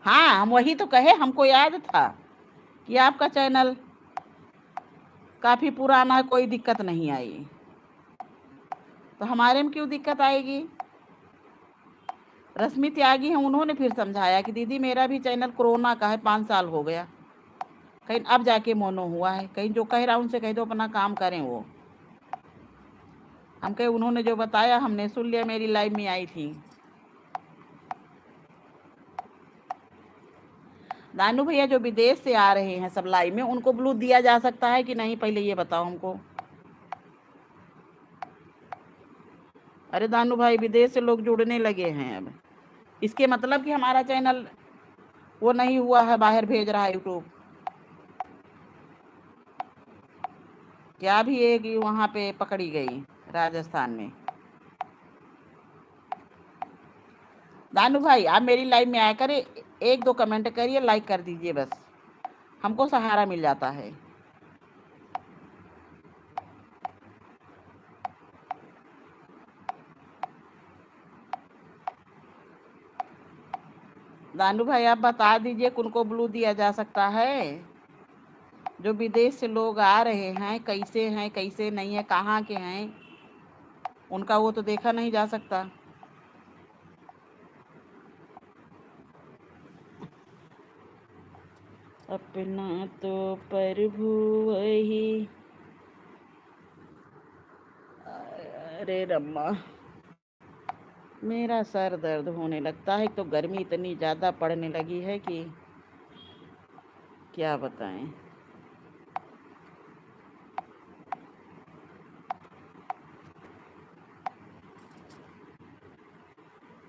हाँ हम वही तो कहे, हमको याद था कि आपका चैनल काफ़ी पुराना है, कोई दिक्कत नहीं आई, तो हमारे में क्यों दिक्कत आएगी? रश्मि त्यागी हैं, उन्होंने फिर समझाया कि दीदी मेरा भी चैनल कोरोना का है, 5 साल हो गया, कहीं अब जाके मोनो हुआ है, कहीं जो कह रहा उनसे कह दो अपना काम करें वो। हम कहे उन्होंने जो बताया हमने सुन लिया, मेरी लाइव में आई थी। दानू भैया जो विदेश से आ रहे हैं सब लाइव में, उनको ब्लू दिया जा सकता है कि नहीं, पहले ये बताओ हमको। अरे दानू भाई विदेश से लोग जुड़ने लगे हैं अब, इसके मतलब कि हमारा चैनल वो नहीं हुआ है, बाहर भेज रहा है यूट्यूब। क्या भी एक वहाँ पे पकड़ी गई राजस्थान में। दानू भाई आप मेरी लाइव में आया करें, 1-2 कमेंट करिए, लाइक कर दीजिए, बस हमको सहारा मिल जाता है। दानू भाई आप बता दीजिए उनको ब्लू दिया जा सकता है? जो विदेश से लोग आ रहे हैं कैसे नहीं है, कहाँ के हैं, उनका वो तो देखा नहीं जा सकता। अपना तो प्रभु वही। अरे रम्मा, मेरा सर दर्द होने लगता है। तो गर्मी इतनी ज़्यादा पड़ने लगी है कि क्या बताएं।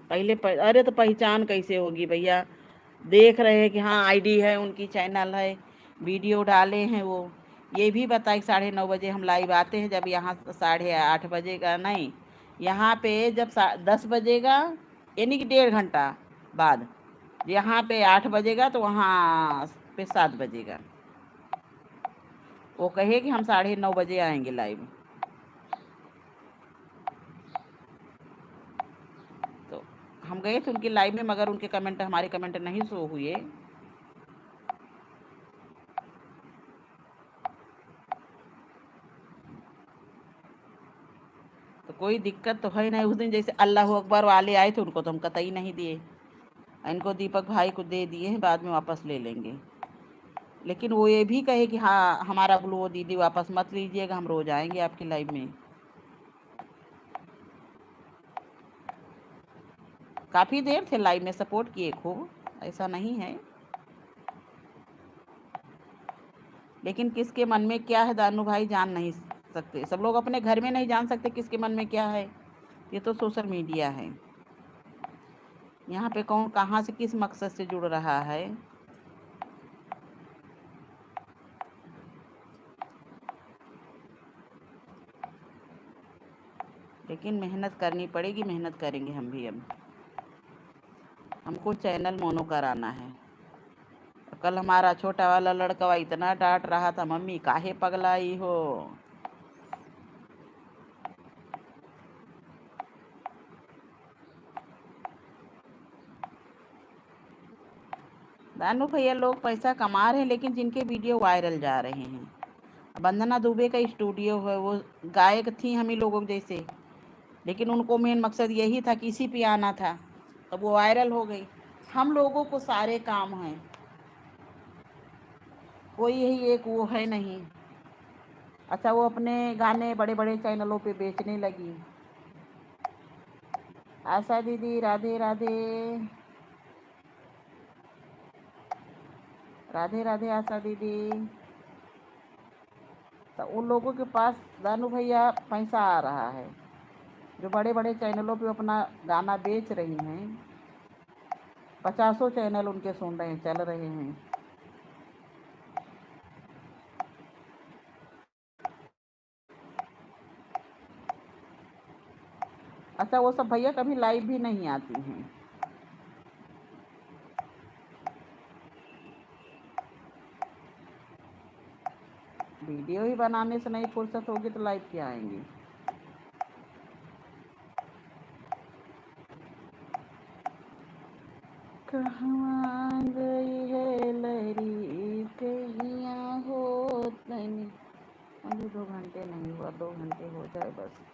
अरे तो पहचान कैसे होगी भैया? देख रहे हैं कि हाँ आईडी है उनकी, चैनल है, वीडियो डाले हैं वो। ये भी बताए 9:30 बजे हम लाइव आते हैं, जब यहाँ 8:30 बजेगा नहीं, यहाँ पे जब 10 बजेगा, यानी कि 1.5 घंटा बाद यहाँ पे 8 बजेगा तो वहाँ पे 7 बजेगा। वो कहे कि हम 9:30 बजे आएंगे लाइव। तो हम गए थे उनकी लाइव में, मगर उनके कमेंट, हमारे कमेंट नहीं शो हुए। तो कोई दिक्कत तो है नहीं। उस दिन जैसे अल्लाह अकबर वाले आए थे, उनको तो हम कतई नहीं दिए। इनको दीपक भाई को दे दिए हैं, बाद में वापस ले लेंगे। लेकिन वो ये भी कहे कि हाँ हमारा वो दीदी वापस मत लीजिएगा, हम रोज आएंगे आपकी लाइव में। काफ़ी देर थे लाइव में, सपोर्ट किए खूब, ऐसा नहीं है। लेकिन किसके मन में क्या है दानू भाई जान नहीं सकते। सब लोग अपने घर में नहीं जान सकते किसके मन में क्या है। ये तो सोशल मीडिया है, यहाँ पे कौन कहाँ से किस मकसद से जुड़ रहा है। लेकिन मेहनत करनी पड़ेगी, मेहनत करेंगे हम भी। अब हमको चैनल मोनो कराना है। कल हमारा छोटा वाला लड़का इतना डांट रहा था, मम्मी काहे पगलाई हो। दानू भैया लोग पैसा कमा रहे हैं, लेकिन जिनके वीडियो वायरल जा रहे हैं। वंदना दुबे का स्टूडियो है, वो गायक थी हम ही लोगों जैसे, लेकिन उनको मेन मकसद यही था कि इसी पे आना था, तब वो वायरल हो गई। हम लोगों को सारे काम हैं, कोई यही एक वो है नहीं। अच्छा वो अपने गाने बड़े बड़े चैनलों पे बेचने लगी। आशा दीदी राधे राधे। राधे राधे आशा दीदी। तो उन लोगों के पास दानू भैया पैसा आ रहा है, जो बड़े बड़े चैनलों पे अपना गाना बेच रही हैं। 50 चैनल उनके सुन रहे हैं, चल रहे हैं। अच्छा वो सब भैया कभी लाइव भी नहीं आती हैं। वीडियो ही बनाने से नहीं फुर्सत होगी तो लाइव क्या आएंगी। कहाँ गई है लहरी कहिया हो तनी। अभी 2 घंटे नहीं हुआ, 2 घंटे हो जाए बस।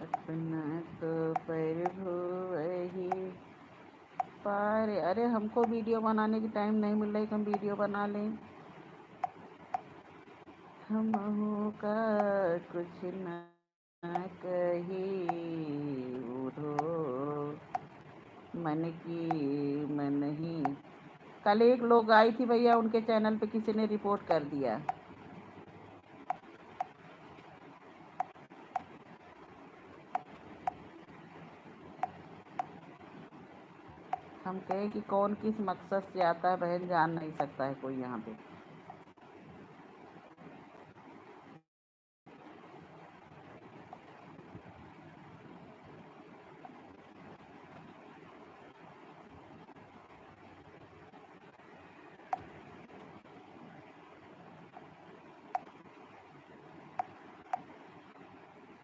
अपना तो प्रभु वही पार। अरे हमको वीडियो बनाने की टाइम नहीं मिल रही कि हम वीडियो बना लें। हम का कुछ ना कही उधो मन की मन ही। कल एक लोग आई थी भैया, उनके चैनल पे किसी ने रिपोर्ट कर दिया। हम कहे कि कौन किस मकसद से आता है बहन, जान नहीं सकता है कोई यहाँ पे।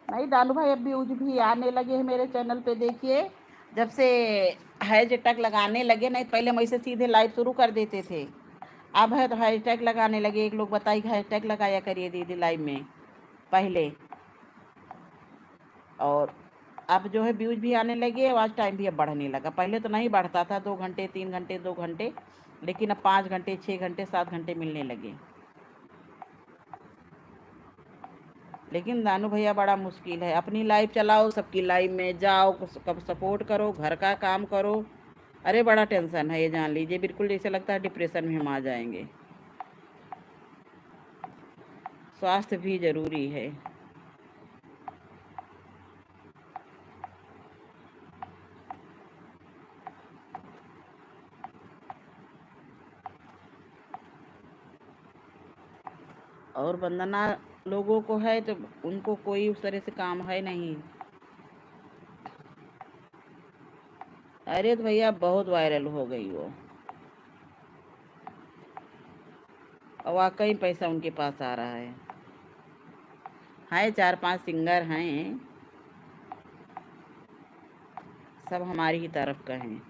नहीं दानू भाई, अब व्यूज भी आने लगे हैं मेरे चैनल पे। देखिए, जब से हैशटैग लगाने लगे, नहीं पहले हम ऐसे सीधे लाइव शुरू कर देते थे, अब है तो हैशटैग लगाने लगे। एक लोग बताइए कि हैशटैग लगाया करिए दीदी लाइव में पहले। और अब जो है व्यूज भी आने लगे, वॉच टाइम भी अब बढ़ने लगा। पहले तो नहीं बढ़ता था, 2 घंटे 3 घंटे 2 घंटे, लेकिन अब 5 घंटे 6 घंटे 7 घंटे मिलने लगे। लेकिन दानू भैया बड़ा मुश्किल है, अपनी लाइफ चलाओ, सबकी लाइफ में जाओ, कब सपोर्ट करो, घर का काम करो। अरे बड़ा टेंशन है, ये जान लीजिए, बिल्कुल जैसे लगता है डिप्रेशन में हम आ जाएंगे। स्वास्थ्य भी जरूरी है। और वंदना लोगों को है तो उनको कोई उस तरह से काम है नहीं। अरे तो भैया बहुत वायरल हो गई वो, और वाकई पैसा उनके पास आ रहा है 4 5 सिंगर हैं, सब हमारी ही तरफ का हैं।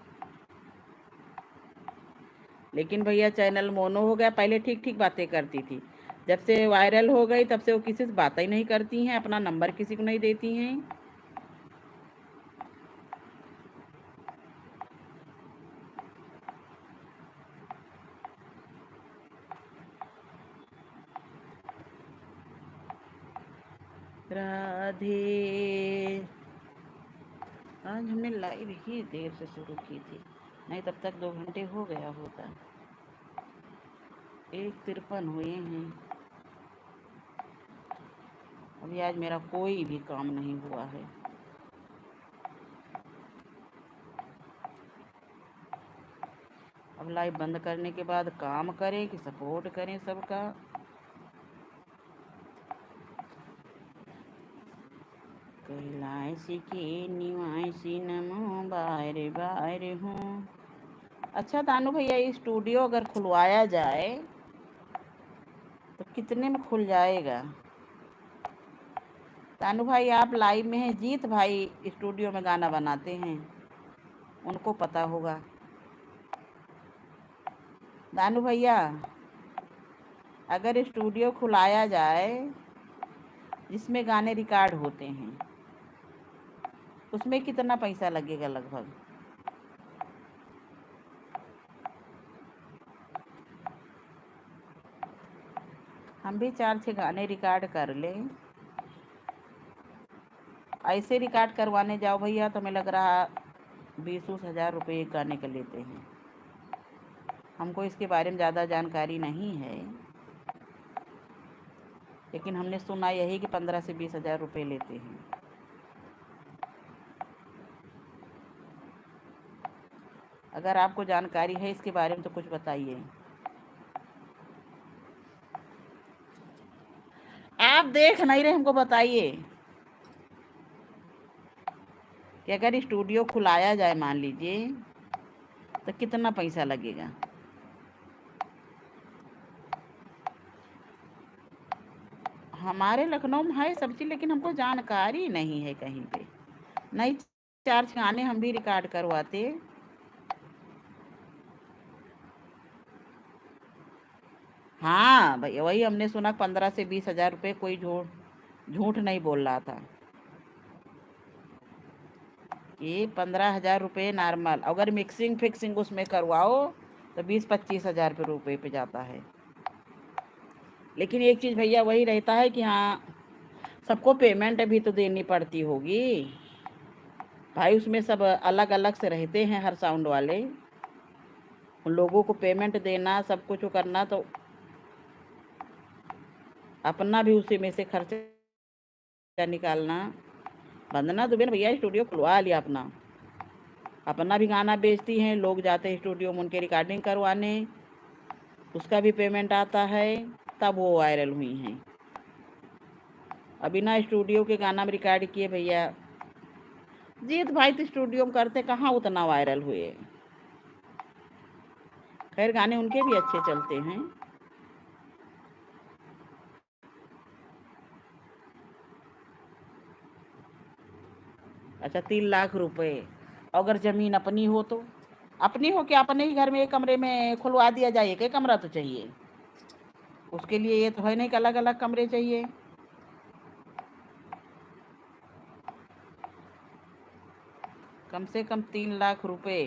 लेकिन भैया चैनल मोनो हो गया, पहले ठीक ठीक बातें करती थी, जब से वायरल हो गई तब से वो किसी से बातें ही नहीं करती हैं, अपना नंबर किसी को नहीं देती हैं। राधे। आज हमने लाइव ही देर से शुरू की थी, नहीं तब तक 2 घंटे हो गया होता। 1:53 हुए हैं। अभी आज मेरा कोई भी काम नहीं हुआ है। अब लाइव बंद करने के बाद काम करें कि सपोर्ट करें सबका। कैलाश के निवासी नमो बार बार हूँ। अच्छा दानू भैया, ये स्टूडियो अगर खुलवाया जाए तो कितने में खुल जाएगा? दानू भाई आप लाइव में हैं, जीत भाई स्टूडियो में गाना बनाते हैं, उनको पता होगा। दानू भैया, अगर स्टूडियो खुलाया जाए जिसमें गाने रिकॉर्ड होते हैं, उसमें कितना पैसा लगेगा लगभग? हम भी 4 6 गाने रिकॉर्ड कर लें। ऐसे रिकॉर्ड करवाने जाओ भैया तो हमें लग रहा 20-20 हज़ार रुपये एक गाने का लेते हैं। हमको इसके बारे में ज़्यादा जानकारी नहीं है, लेकिन हमने सुना यही कि 15 से 20 हज़ार रुपये लेते हैं। अगर आपको जानकारी है इसके बारे में तो कुछ बताइए। आप देख नहीं रहे, हमको बताइए कि अगर स्टूडियो खुलाया जाए मान लीजिए तो कितना पैसा लगेगा? हमारे लखनऊ में है सब चीज़, लेकिन हमको जानकारी नहीं है कहीं पे। नहीं 4 गाने हम भी रिकॉर्ड करवाते। हाँ भैया, वही हमने सुना 15 से 20 हज़ार रुपये, कोई झूठ झूठ नहीं बोल रहा था। ये 15 हज़ार रुपये नॉर्मल, अगर मिक्सिंग फिक्सिंग उसमें करवाओ तो 20-25 हज़ार रुपये पे जाता है। लेकिन एक चीज़ भैया वही रहता है कि हाँ, सबको पेमेंट भी तो देनी पड़ती होगी भाई, उसमें सब अलग अलग से रहते हैं हर साउंड वाले, उन लोगों को पेमेंट देना, सब कुछ करना, तो अपना भी उसी में से खर्चा निकालना। वंदना दुबे ने भैया स्टूडियो खुलवा लिया अपना, अपना भी गाना बेचती हैं, लोग जाते हैं स्टूडियो में उनके रिकॉर्डिंग करवाने, उसका भी पेमेंट आता है, तब वो वायरल हुई हैं। अभी ना स्टूडियो के गाना में रिकॉर्ड किए भैया, जीत भाई तो स्टूडियो में करते कहाँ उतना वायरल हुए। खैर गाने उनके भी अच्छे चलते हैं। अच्छा, 3 लाख रुपए। अगर ज़मीन अपनी हो तो? अपनी हो क्या अपने ही घर में एक कमरे में खुलवा दिया जाए? एक कमरा तो चाहिए उसके लिए, ये तो है नहीं कि अलग अलग कमरे चाहिए। कम से कम 3 लाख रुपए।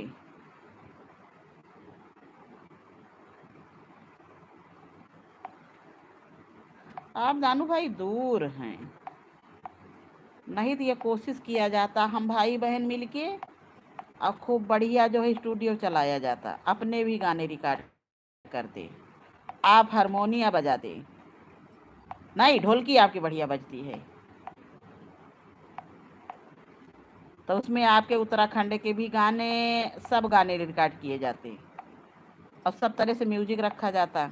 आप दानू भाई दूर हैं, नहीं तो ये कोशिश किया जाता हम भाई बहन मिलके, और खूब बढ़िया जो है स्टूडियो चलाया जाता, अपने भी गाने रिकॉर्ड करते, आप हारमोनिया बजाते। नहीं, ढोलकी आपकी बढ़िया बजती है, तो उसमें आपके उत्तराखंड के भी गाने, सब गाने रिकॉर्ड किए जाते और सब तरह से म्यूजिक रखा जाता।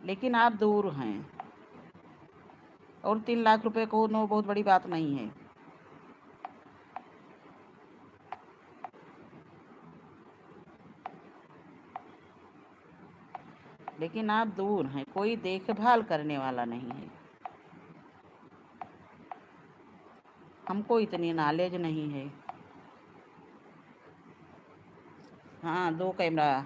लेकिन आप दूर हैं, और 3 लाख रुपए को नो बहुत बड़ी बात नहीं है। लेकिन आप दूर हैं, कोई देखभाल करने वाला नहीं है। हमको इतनी नॉलेज नहीं है। हाँ, 2 कैमरा।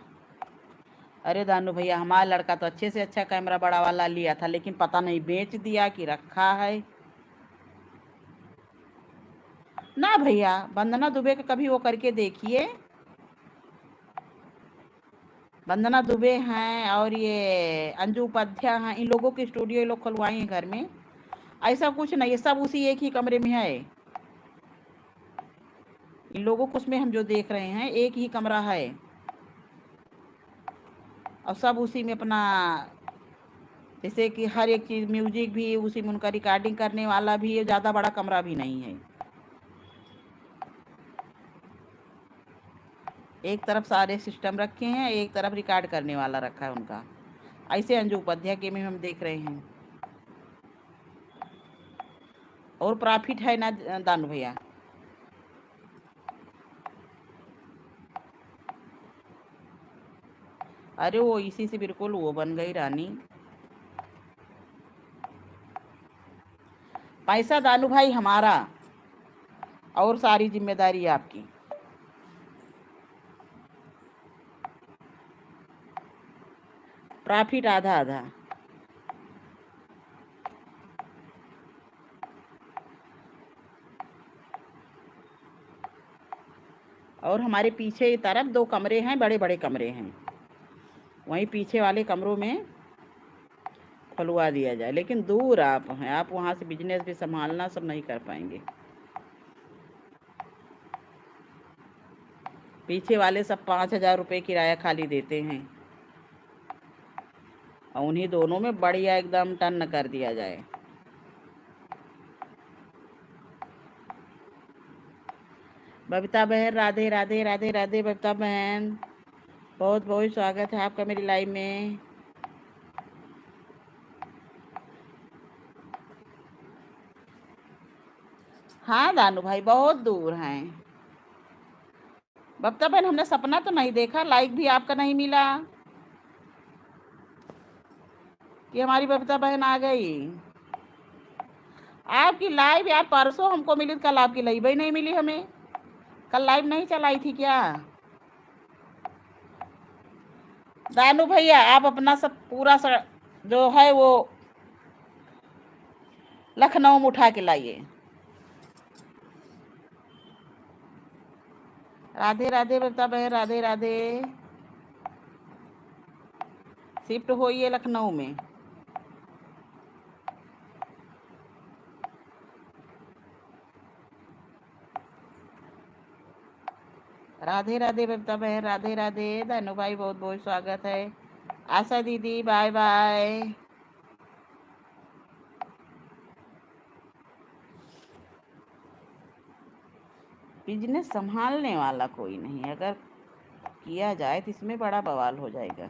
अरे दानू भैया, हमारा लड़का तो अच्छे से अच्छा कैमरा बड़ा वाला लिया था, लेकिन पता नहीं बेच दिया कि रखा है। ना भैया, वंदना दुबे का कभी वो करके देखिए। वंदना दुबे हैं और ये अंजू उपाध्याय हैं, इन लोगों की स्टूडियो ये लोग खुलवाए हैं घर में। ऐसा कुछ नहीं है, सब उसी एक ही कमरे में है। इन लोगों को उसमें हम जो देख रहे हैं, एक ही कमरा है, और सब उसी में अपना, जैसे कि हर एक चीज़, म्यूजिक भी उसी में, उनका रिकॉर्डिंग करने वाला भी है, ज़्यादा बड़ा कमरा भी नहीं है। एक तरफ सारे सिस्टम रखे हैं, एक तरफ रिकॉर्ड करने वाला रखा है उनका। ऐसे अंजू उपाध्याय के में हम देख रहे हैं। और प्रॉफिट है ना दानू भैया। अरे वो इसी से बिल्कुल वो बन गई रानी। पैसा दानू भाई हमारा, और सारी जिम्मेदारी आपकी। प्रॉफिट आधा आधा। और हमारे पीछे की तरफ 2 कमरे हैं, बड़े बड़े कमरे हैं, वहीं पीछे वाले कमरों में खुलवा दिया जाए। लेकिन दूर आप हैं, आप वहाँ से बिजनेस भी संभालना सब नहीं कर पाएंगे। पीछे वाले सब 5,000 रुपये किराया खाली देते हैं, और उन्हीं दोनों में बढ़िया एकदम टन कर दिया जाए। बबीता बहन, राधे राधे राधे राधे। बबीता बहन, बहुत बहुत स्वागत है आपका मेरी लाइव में। हाँ दानू भाई, बहुत दूर हैं। बबीता बहन, हमने सपना तो नहीं देखा, लाइक भी आपका नहीं मिला कि हमारी बबीता बहन आ गई। आपकी लाइव यार परसों हमको मिली, कल आपकी लाइव ही नहीं मिली हमें। कल लाइव नहीं चलाई थी क्या? दानू भैया, आप अपना सब पूरा जो है वो लखनऊ में उठा के लाइए। राधे राधे बबीता बहन, राधे राधे। शिफ्ट होइए लखनऊ में। राधे राधे बबीता बहन, राधे राधे। दानू भाई, बहुत बहुत स्वागत है। आशा दीदी, बाय बाय। बिजनेस संभालने वाला कोई नहीं, अगर किया जाए तो इसमें बड़ा बवाल हो जाएगा।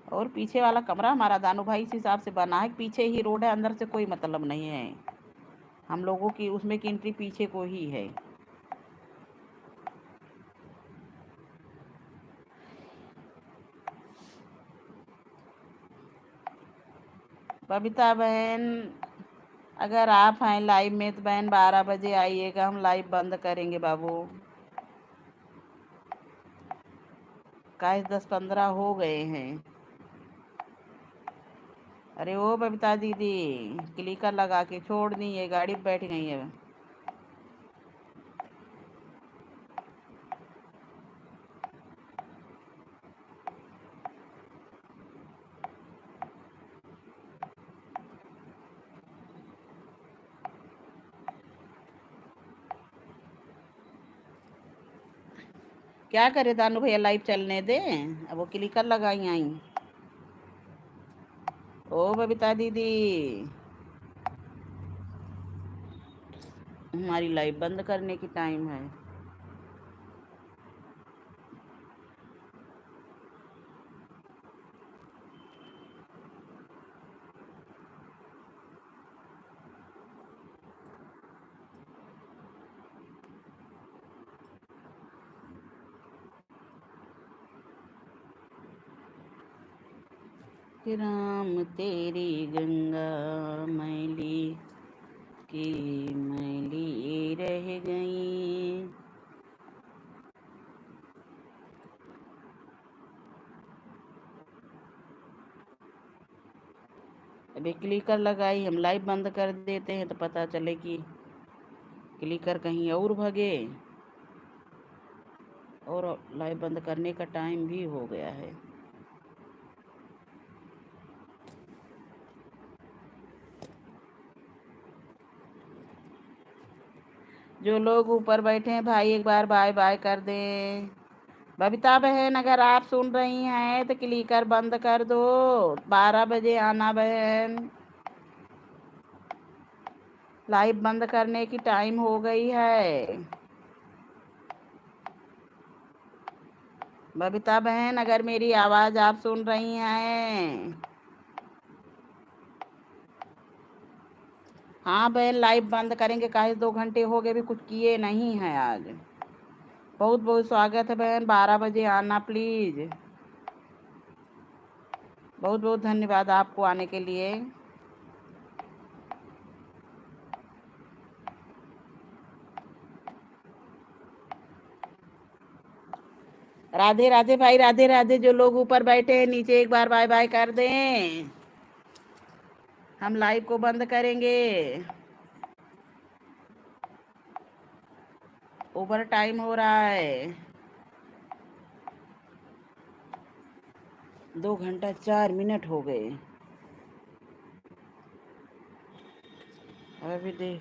और पीछे वाला कमरा हमारा दानू भाई इस हिसाब से बना है, पीछे ही रोड है, अंदर से कोई मतलब नहीं है। हम लोगों की उसमें की एंट्री पीछे को ही है। बबीता बहन, अगर आप हैं लाइव में तो बहन 12 बजे आइएगा, हम लाइव बंद करेंगे बाबू। काश 10-15 हो गए हैं। अरे ओ बबीता दीदी, क्लिकर लगा के छोड़ दी है, गाड़ी पे बैठ गई है। क्या करे दानू भैया, लाइव चलने दे, अब वो क्लिकर लगाई आई। ओ बबीता दीदी, हमारी लाइव बंद करने की टाइम है। कि राम तेरी गंगा मैली की मैली रह गई। अभी क्लिकर लगाई, हम लाइव बंद कर देते हैं तो पता चले कि क्लिकर कहीं और भगे, और लाइव बंद करने का टाइम भी हो गया है। जो लोग ऊपर बैठे हैं भाई, एक बार बाय बाय कर दें। बबीता बहन, अगर आप सुन रही हैं तो क्लिकर बंद कर दो, 12 बजे आना बहन, लाइव बंद करने की टाइम हो गई है। बबीता बहन, अगर मेरी आवाज़ आप सुन रही हैं। हाँ बहन, लाइव बंद करेंगे, काहे 2 घंटे हो गए, भी कुछ किए नहीं हैं आज। बहुत बहुत स्वागत है बहन, 12 बजे आना प्लीज़। बहुत बहुत धन्यवाद आपको आने के लिए। राधे राधे भाई, राधे राधे। जो लोग ऊपर बैठे हैं नीचे एक बार बाय बाय कर दें, हम लाइव को बंद करेंगे। ओवर टाइम हो रहा है, 2 घंटा 4 मिनट हो गए। अभी देख